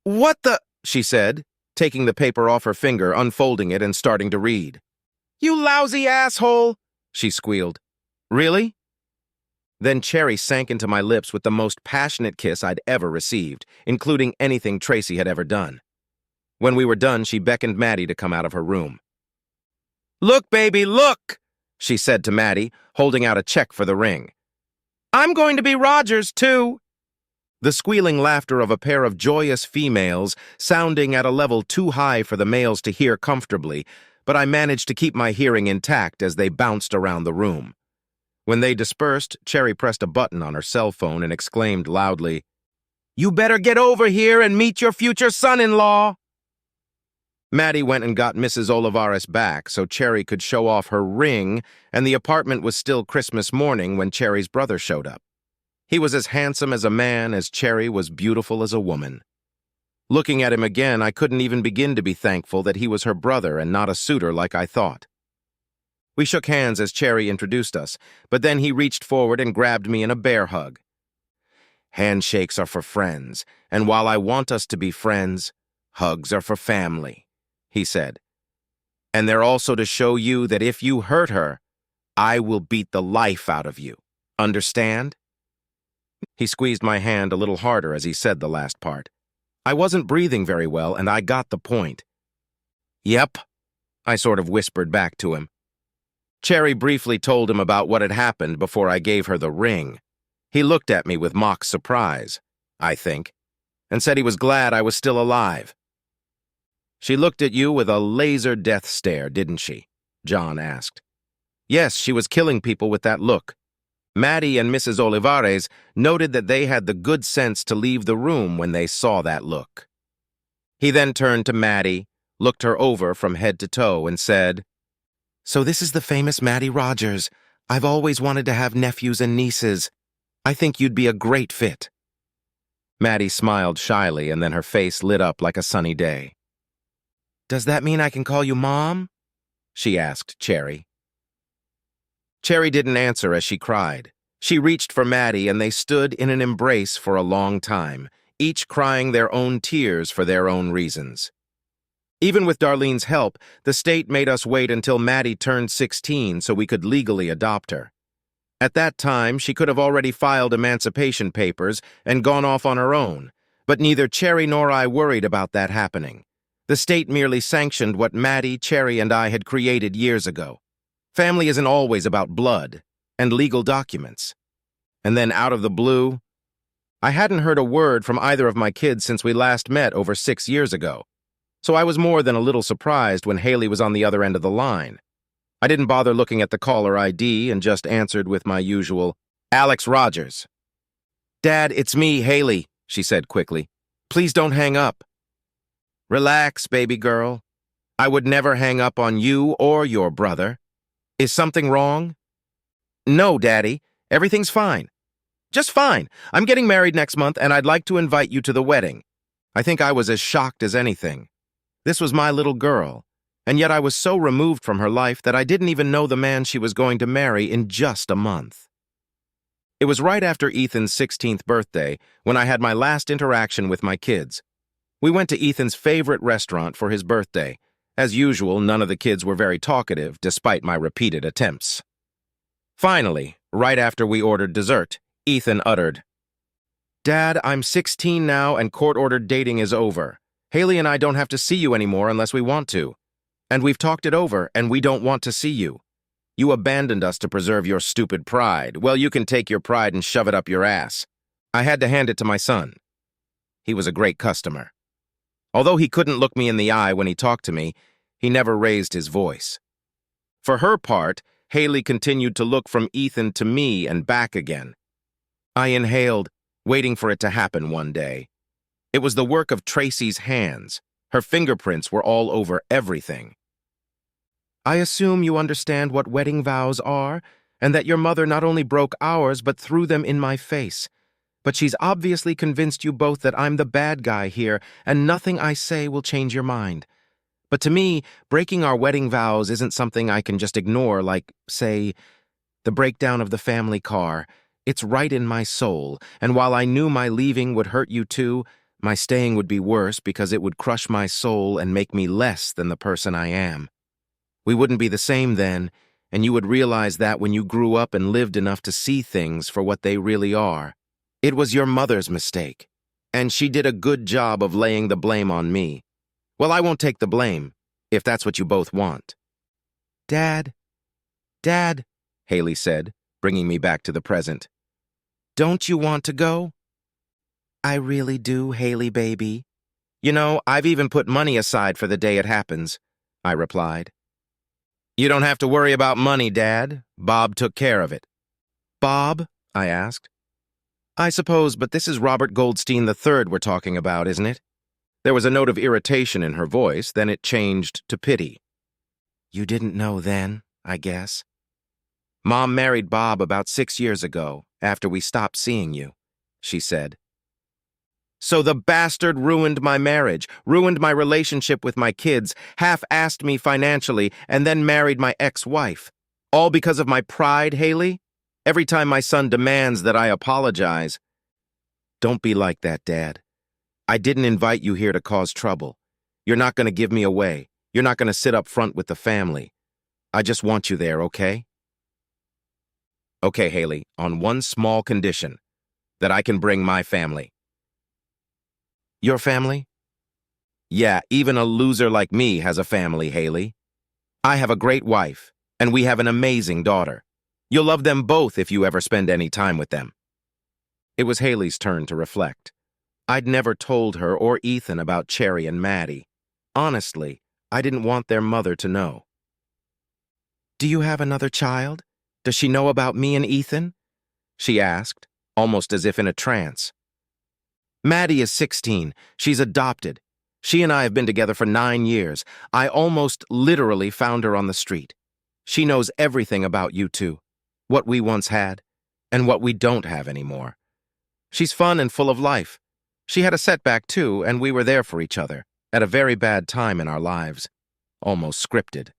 "What the?" she said, taking the paper off her finger, unfolding it, and starting to read. "You lousy asshole!" she squealed. "Really?" Then Cherry sank into my lips with the most passionate kiss I'd ever received, including anything Tracy had ever done. When we were done, she beckoned Maddie to come out of her room. "Look, baby, look!" she said to Maddie, holding out a check for the ring. "I'm going to be Rogers, too." The squealing laughter of a pair of joyous females, sounding at a level too high for the males to hear comfortably, but I managed to keep my hearing intact as they bounced around the room. When they dispersed, Cherry pressed a button on her cell phone and exclaimed loudly, "You better get over here and meet your future son-in-law." Maddie went and got Mrs. Olivares back so Cherry could show off her ring, and the apartment was still Christmas morning when Cherry's brother showed up. He was as handsome as a man as Cherry was beautiful as a woman. Looking at him again, I couldn't even begin to be thankful that he was her brother and not a suitor like I thought. We shook hands as Cherry introduced us, but then he reached forward and grabbed me in a bear hug. "Handshakes are for friends, and while I want us to be friends, hugs are for family," he said. "And they're also to show you that if you hurt her, I will beat the life out of you. Understand?" He squeezed my hand a little harder as he said the last part. I wasn't breathing very well, and I got the point. "Yep," I sort of whispered back to him. Cherry briefly told him about what had happened before I gave her the ring. He looked at me with mock surprise, I think, and said he was glad I was still alive. "She looked at you with a laser death stare, didn't she?" John asked. "Yes, she was killing people with that look. Maddie and Mrs. Olivares noted that they had the good sense to leave the room when they saw that look." He then turned to Maddie, looked her over from head to toe, and said, "So this is the famous Maddie Rogers. I've always wanted to have nephews and nieces. I think you'd be a great fit." Maddie smiled shyly, and then her face lit up like a sunny day. "Does that mean I can call you Mom?" she asked Cherry. Cherry didn't answer as she cried. She reached for Maddie, and they stood in an embrace for a long time, each crying their own tears for their own reasons. Even with Darlene's help, the state made us wait until Maddie turned 16 so we could legally adopt her. At that time, she could have already filed emancipation papers and gone off on her own, but neither Cherry nor I worried about that happening. The state merely sanctioned what Maddie, Cherry, and I had created years ago. Family isn't always about blood and legal documents. And then out of the blue, I hadn't heard a word from either of my kids since we last met over 6 years ago. So I was more than a little surprised when Haley was on the other end of the line. I didn't bother looking at the caller ID and just answered with my usual, "Alex Rogers." "Dad, it's me, Haley," she said quickly. "Please don't hang up." "Relax, baby girl. I would never hang up on you or your brother. Is something wrong?" "No, Daddy. Everything's fine. Just fine. I'm getting married next month, and I'd like to invite you to the wedding." I think I was as shocked as anything. This was my little girl, and yet I was so removed from her life that I didn't even know the man she was going to marry in just a month. It was right after Ethan's 16th birthday when I had my last interaction with my kids. We went to Ethan's favorite restaurant for his birthday. As usual, none of the kids were very talkative, despite my repeated attempts. Finally, right after we ordered dessert, Ethan uttered, Dad, I'm 16 now and court-ordered dating is over. Haley and I don't have to see you anymore unless we want to. And we've talked it over and we don't want to see you. You abandoned us to preserve your stupid pride. Well, you can take your pride and shove it up your ass. I had to hand it to my son. He was a great customer. Although he couldn't look me in the eye when he talked to me, he never raised his voice. For her part, Haley continued to look from Ethan to me and back again. I inhaled, waiting for it to happen one day. It was the work of Tracy's hands. Her fingerprints were all over everything. I assume you understand what wedding vows are, and that your mother not only broke ours but threw them in my face. But she's obviously convinced you both that I'm the bad guy here, and nothing I say will change your mind. But to me, breaking our wedding vows isn't something I can just ignore, like, say, the breakdown of the family car. It's right in my soul, and while I knew my leaving would hurt you too, my staying would be worse because it would crush my soul and make me less than the person I am. We wouldn't be the same then, and you would realize that when you grew up and lived enough to see things for what they really are. It was your mother's mistake, and she did a good job of laying the blame on me. Well, I won't take the blame, if that's what you both want. Dad, Haley said, bringing me back to the present. Don't you want to go? I really do, Haley baby. You know, I've even put money aside for the day it happens, I replied. You don't have to worry about money, Dad. Bob took care of it. Bob? I asked. I suppose, but this is Robert Goldstein III we're talking about, isn't it? There was a note of irritation in her voice, then it changed to pity. You didn't know then, I guess. Mom married Bob about 6 years ago, after we stopped seeing you, she said. So the bastard ruined my marriage, ruined my relationship with my kids, half-assed me financially, and then married my ex-wife. All because of my pride, Haley? Every time my son demands that I apologize. Don't be like that, Dad. I didn't invite you here to cause trouble. You're not going to give me away. You're not going to sit up front with the family. I just want you there, okay? Okay, Haley, on one small condition, that I can bring my family. Your family? Yeah, even a loser like me has a family, Haley. I have a great wife, and we have an amazing daughter. You'll love them both if you ever spend any time with them. It was Haley's turn to reflect. I'd never told her or Ethan about Cherry and Maddie. Honestly, I didn't want their mother to know. Do you have another child? Does she know about me and Ethan? She asked, almost as if in a trance. Maddie is 16. She's adopted. She and I have been together for 9 years. I almost literally found her on the street. She knows everything about you two, what we once had, and what we don't have anymore. She's fun and full of life. She had a setback too, and we were there for each other, at a very bad time in our lives, almost scripted.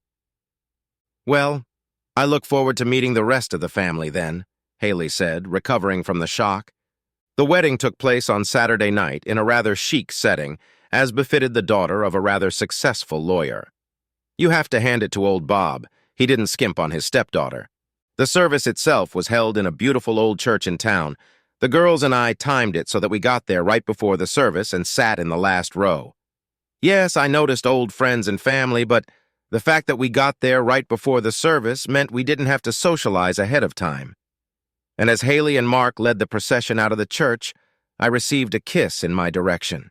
Well, I look forward to meeting the rest of the family then, Haley said, recovering from the shock. The wedding took place on Saturday night in a rather chic setting, as befitted the daughter of a rather successful lawyer. You have to hand it to old Bob. He didn't skimp on his stepdaughter. The service itself was held in a beautiful old church in town. The girls and I timed it so that we got there right before the service and sat in the last row. Yes, I noticed old friends and family, but the fact that we got there right before the service meant we didn't have to socialize ahead of time. And as Haley and Mark led the procession out of the church, I received a kiss in my direction.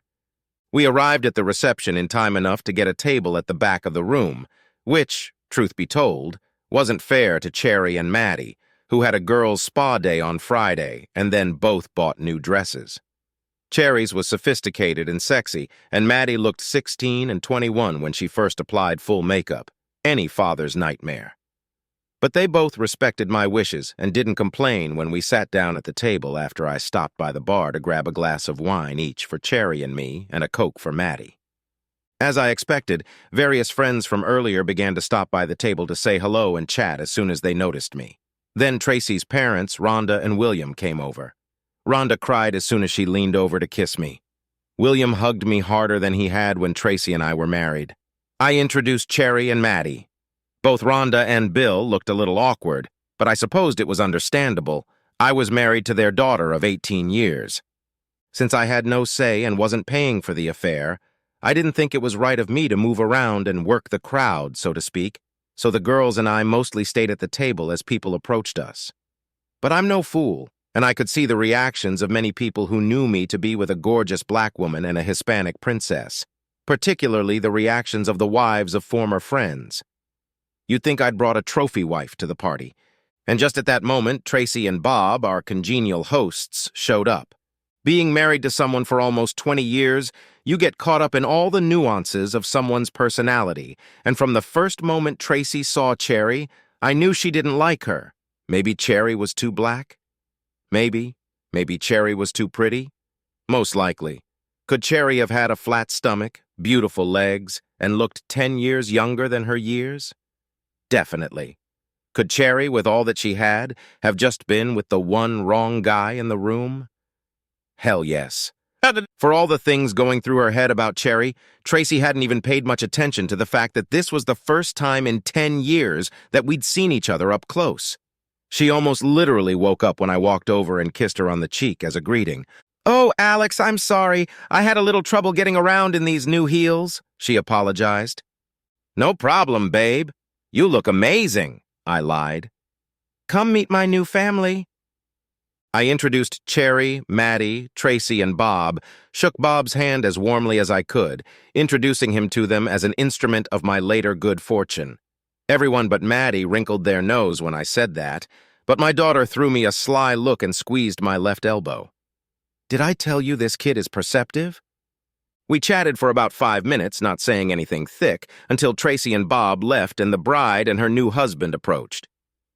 We arrived at the reception in time enough to get a table at the back of the room, which, truth be told, wasn't fair to Cherry and Maddie, who had a girls' spa day on Friday and then both bought new dresses. Cherry's was sophisticated and sexy, and Maddie looked 16 and 21 when she first applied full makeup, any father's nightmare. But they both respected my wishes and didn't complain when we sat down at the table after I stopped by the bar to grab a glass of wine each for Cherry and me and a Coke for Maddie. As I expected, various friends from earlier began to stop by the table to say hello and chat as soon as they noticed me. Then Tracy's parents, Rhonda and William, came over. Rhonda cried as soon as she leaned over to kiss me. William hugged me harder than he had when Tracy and I were married. I introduced Cherry and Maddie. Both Rhonda and Bill looked a little awkward, but I supposed it was understandable. I was married to their daughter of 18 years. Since I had no say and wasn't paying for the affair, I didn't think it was right of me to move around and work the crowd, so to speak, so the girls and I mostly stayed at the table as people approached us. But I'm no fool, and I could see the reactions of many people who knew me to be with a gorgeous black woman and a Hispanic princess, particularly the reactions of the wives of former friends. You'd think I'd brought a trophy wife to the party. And just at that moment, Tracy and Bob, our congenial hosts, showed up. Being married to someone for almost 20 years, you get caught up in all the nuances of someone's personality, and from the first moment Tracy saw Cherry, I knew she didn't like her. Maybe Cherry was too black? Maybe Cherry was too pretty? Most likely. Could Cherry have had a flat stomach, beautiful legs, and looked 10 years younger than her years? Definitely. Could Cherry, with all that she had, have just been with the one wrong guy in the room? Hell yes. For all the things going through her head about Cherry, Tracy hadn't even paid much attention to the fact that this was the first time in 10 years that we'd seen each other up close. She almost literally woke up when I walked over and kissed her on the cheek as a greeting. "Oh, Alex, I'm sorry. I had a little trouble getting around in these new heels," she apologized. "No problem, babe. You look amazing," I lied. "Come meet my new family." I introduced Cherry, Maddie, Tracy, and Bob, shook Bob's hand as warmly as I could, introducing him to them as an instrument of my later good fortune. Everyone but Maddie wrinkled their nose when I said that, but my daughter threw me a sly look and squeezed my left elbow. "Did I tell you this kid is perceptive?" We chatted for about 5 minutes, not saying anything thick, until Tracy and Bob left and the bride and her new husband approached.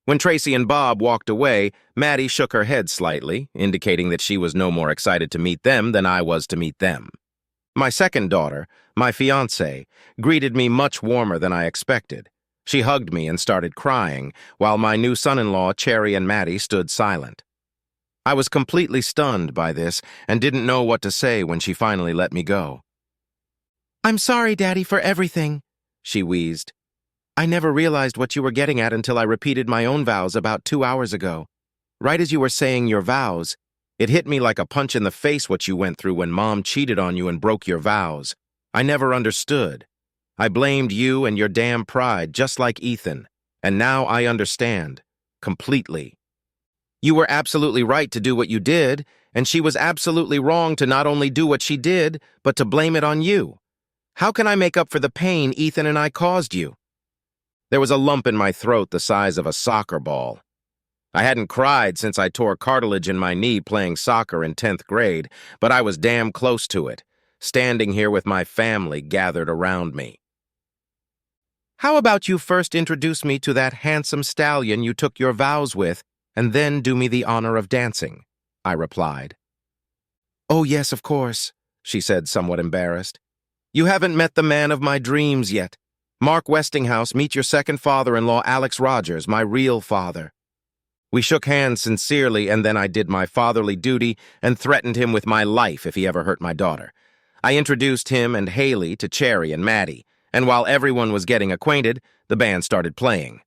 When Tracy and Bob walked away, Maddie shook her head slightly, indicating that she was no more excited to meet them than I was to meet them. My second daughter, my fiancée, greeted me much warmer than I expected. She hugged me and started crying, while my new son-in-law, Cherry, and Maddie stood silent. I was completely stunned by this and didn't know what to say when she finally let me go. "I'm sorry, Daddy, for everything," she wheezed. "I never realized what you were getting at until I repeated my own vows about 2 hours ago. Right as you were saying your vows, it hit me like a punch in the face what you went through when Mom cheated on you and broke your vows. I never understood. I blamed you and your damn pride, just like Ethan. And now I understand. Completely. You were absolutely right to do what you did, and she was absolutely wrong to not only do what she did, but to blame it on you. How can I make up for the pain Ethan and I caused you?" There was a lump in my throat the size of a soccer ball. I hadn't cried since I tore cartilage in my knee playing soccer in 10th grade, but I was damn close to it, standing here with my family gathered around me. "How about you first introduce me to that handsome stallion you took your vows with, and then do me the honor of dancing?" I replied. "Oh, yes, of course," she said, somewhat embarrassed. "You haven't met the man of my dreams yet. Mark Westinghouse, meet your second father-in-law, Alex Rogers, my real father." We shook hands sincerely, and then I did my fatherly duty and threatened him with my life if he ever hurt my daughter. I introduced him and Haley to Cherry and Maddie, and while everyone was getting acquainted, the band started playing.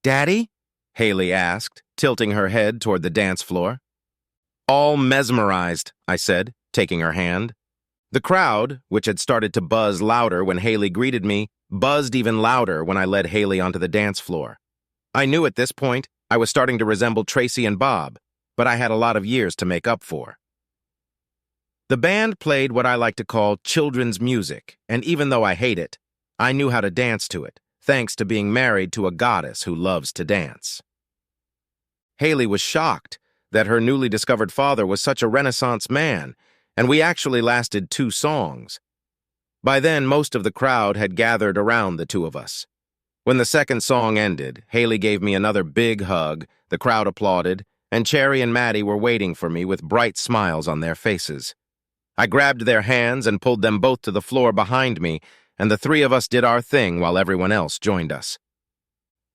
"Daddy?" Haley asked, tilting her head toward the dance floor. "All mesmerized," I said, taking her hand. The crowd, which had started to buzz louder when Haley greeted me, buzzed even louder when I led Haley onto the dance floor. I knew at this point I was starting to resemble Tracy and Bob, but I had a lot of years to make up for. The band played what I like to call children's music, and even though I hate it, I knew how to dance to it, thanks to being married to a goddess who loves to dance. Haley was shocked that her newly discovered father was such a Renaissance man, and we actually lasted 2 songs. By then, most of the crowd had gathered around the two of us. When the second song ended, Haley gave me another big hug, the crowd applauded, and Cherry and Maddie were waiting for me with bright smiles on their faces. I grabbed their hands and pulled them both to the floor behind me, and the 3 of us did our thing while everyone else joined us.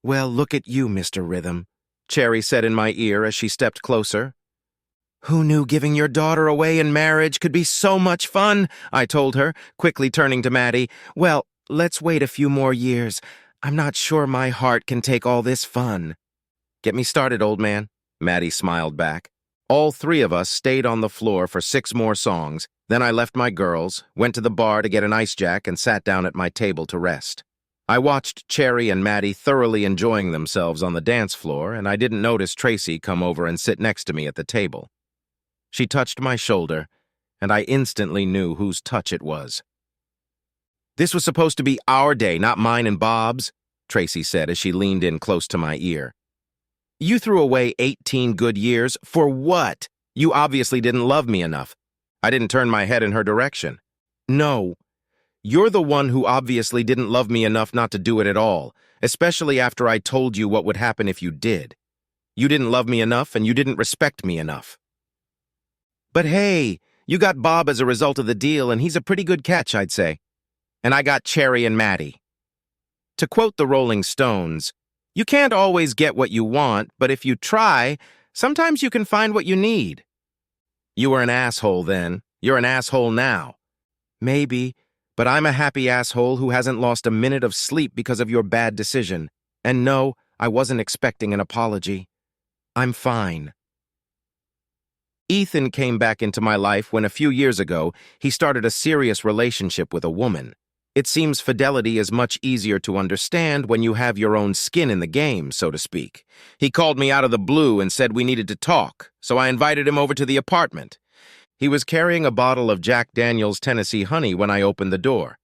"Well, look at you, Mr. Rhythm," Cherry said in my ear as she stepped closer. "Who knew giving your daughter away in marriage could be so much fun?" I told her, quickly turning to Maddie. "Well, let's wait a few more years. I'm not sure my heart can take all this fun." "Get me started, old man," Maddie smiled back. All three of us stayed on the floor for 6 more songs, then I left my girls, went to the bar to get an ice jack, and sat down at my table to rest. I watched Cherry and Maddie thoroughly enjoying themselves on the dance floor, and I didn't notice Tracy come over and sit next to me at the table. She touched my shoulder, and I instantly knew whose touch it was. "This was supposed to be our day, not mine and Bob's," Tracy said as she leaned in close to my ear. "You threw away 18 good years. For what? You obviously didn't love me enough." I didn't turn my head in her direction. "No. You're the one who obviously didn't love me enough not to do it at all, especially after I told you what would happen if you did. You didn't love me enough and you didn't respect me enough." "But hey, you got Bob as a result of the deal, and he's a pretty good catch, I'd say. And I got Cherry and Maddie." To quote the Rolling Stones, "You can't always get what you want, but if you try, sometimes you can find what you need." You were an asshole then. You're an asshole now. Maybe, but I'm a happy asshole who hasn't lost a minute of sleep because of your bad decision. And no, I wasn't expecting an apology. I'm fine. Ethan came back into my life when a few years ago he started a serious relationship with a woman. It seems fidelity is much easier to understand when you have your own skin in the game, so to speak. He called me out of the blue and said we needed to talk, so I invited him over to the apartment. He was carrying a bottle of Jack Daniel's Tennessee Honey when I opened the door.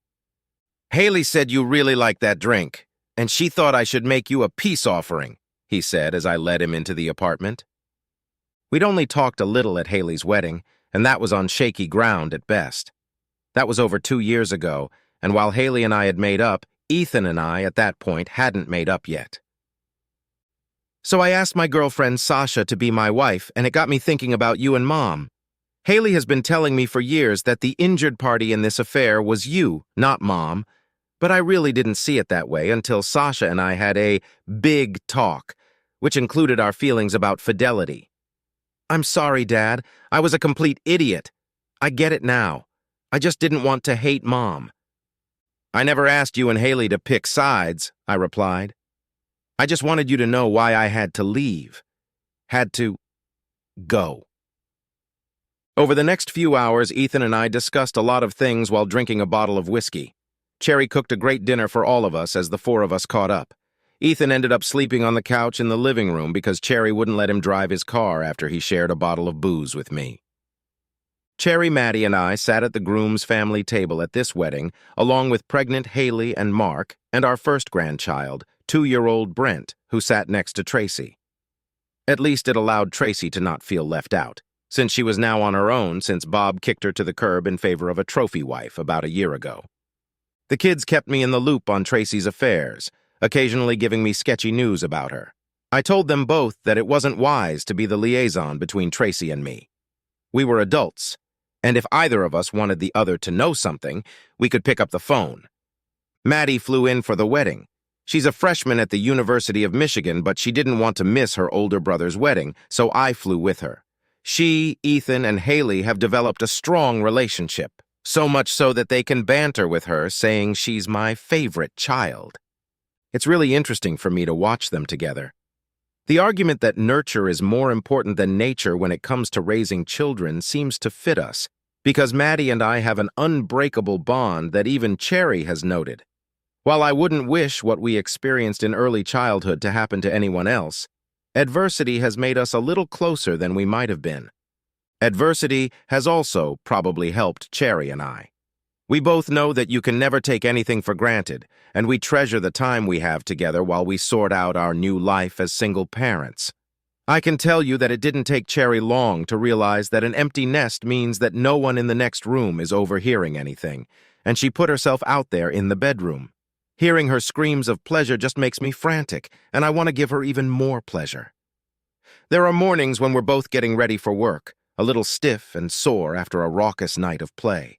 "Haley said you really like that drink, and she thought I should make you a peace offering," he said as I led him into the apartment. We'd only talked a little at Haley's wedding, and that was on shaky ground at best. That was over 2 years ago, and while Haley and I had made up, Ethan and I, at that point, hadn't made up yet. So I asked my girlfriend Sasha to be my wife, and it got me thinking about you and Mom. Haley has been telling me for years that the injured party in this affair was you, not Mom, but I really didn't see it that way until Sasha and I had a big talk, which included our feelings about fidelity. "I'm sorry, Dad. I was a complete idiot. I get it now. I just didn't want to hate Mom." "I never asked you and Haley to pick sides," I replied. "I just wanted you to know why I had to leave. Had to go." Over the next few hours, Ethan and I discussed a lot of things while drinking a bottle of whiskey. Cherry cooked a great dinner for all of us as the 4 of us caught up. Ethan ended up sleeping on the couch in the living room because Cherry wouldn't let him drive his car after he shared a bottle of booze with me. Cherry, Maddie, and I sat at the groom's family table at this wedding, along with pregnant Haley and Mark, and our first grandchild, 2-year-old Brent, who sat next to Tracy. At least it allowed Tracy to not feel left out, since she was now on her own since Bob kicked her to the curb in favor of a trophy wife about a year ago. The kids kept me in the loop on Tracy's affairs, occasionally giving me sketchy news about her. I told them both that it wasn't wise to be the liaison between Tracy and me. We were adults, and if either of us wanted the other to know something, we could pick up the phone. Maddie flew in for the wedding. She's a freshman at the University of Michigan, but she didn't want to miss her older brother's wedding, so I flew with her. She, Ethan, and Haley have developed a strong relationship, so much so that they can banter with her, saying she's my favorite child. It's really interesting for me to watch them together. The argument that nurture is more important than nature when it comes to raising children seems to fit us, because Maddie and I have an unbreakable bond that even Cherry has noted. While I wouldn't wish what we experienced in early childhood to happen to anyone else, adversity has made us a little closer than we might have been. Adversity has also probably helped Cherry and I. We both know that you can never take anything for granted, and we treasure the time we have together while we sort out our new life as single parents. I can tell you that it didn't take Cherry long to realize that an empty nest means that no one in the next room is overhearing anything, and she put herself out there in the bedroom. Hearing her screams of pleasure just makes me frantic, and I want to give her even more pleasure. There are mornings when we're both getting ready for work, a little stiff and sore after a raucous night of play.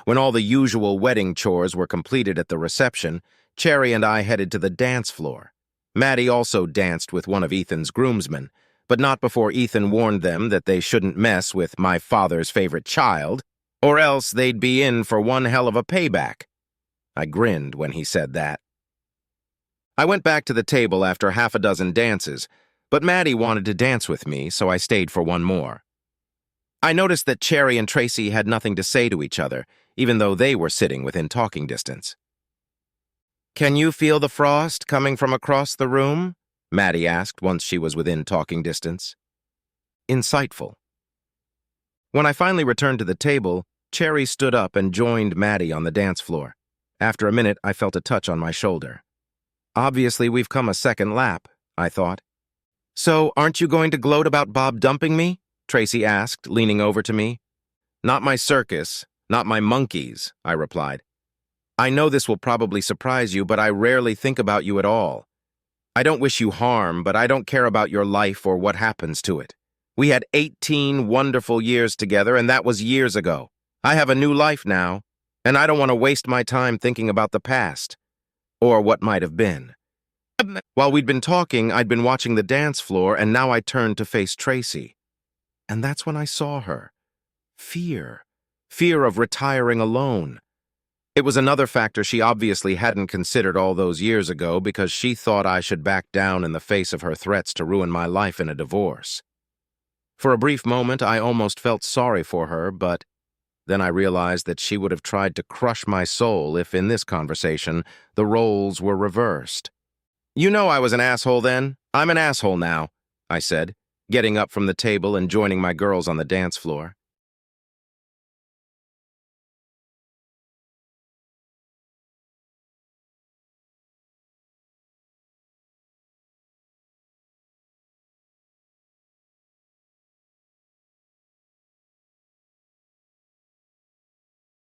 When all the usual wedding chores were completed at the reception, Cherry and I headed to the dance floor. Maddie also danced with one of Ethan's groomsmen, but not before Ethan warned them that they shouldn't mess with my father's favorite child, or else they'd be in for one hell of a payback. I grinned when he said that. I went back to the table after half a dozen dances, but Maddie wanted to dance with me, so I stayed for one more. I noticed that Cherry and Tracy had nothing to say to each other, even though they were sitting within talking distance. "Can you feel the frost coming from across the room?" Maddie asked once she was within talking distance. Insightful. When I finally returned to the table, Cherry stood up and joined Maddie on the dance floor. After a minute, I felt a touch on my shoulder. Obviously, we've come a second lap, I thought. "So, aren't you going to gloat about Bob dumping me?" Tracy asked, leaning over to me. "Not my circus, not my monkeys," I replied. "I know this will probably surprise you, but I rarely think about you at all. I don't wish you harm, but I don't care about your life or what happens to it. We had 18 wonderful years together, and that was years ago. I have a new life now, and I don't want to waste my time thinking about the past, or what might have been." While we'd been talking, I'd been watching the dance floor, and now I turned to face Tracy. And that's when I saw her. Fear. Fear of retiring alone. It was another factor she obviously hadn't considered all those years ago because she thought I should back down in the face of her threats to ruin my life in a divorce. For a brief moment, I almost felt sorry for her, but then I realized that she would have tried to crush my soul if, in this conversation, the roles were reversed. "You know I was an asshole then. I'm an asshole now," I said, getting up from the table and joining my girls on the dance floor.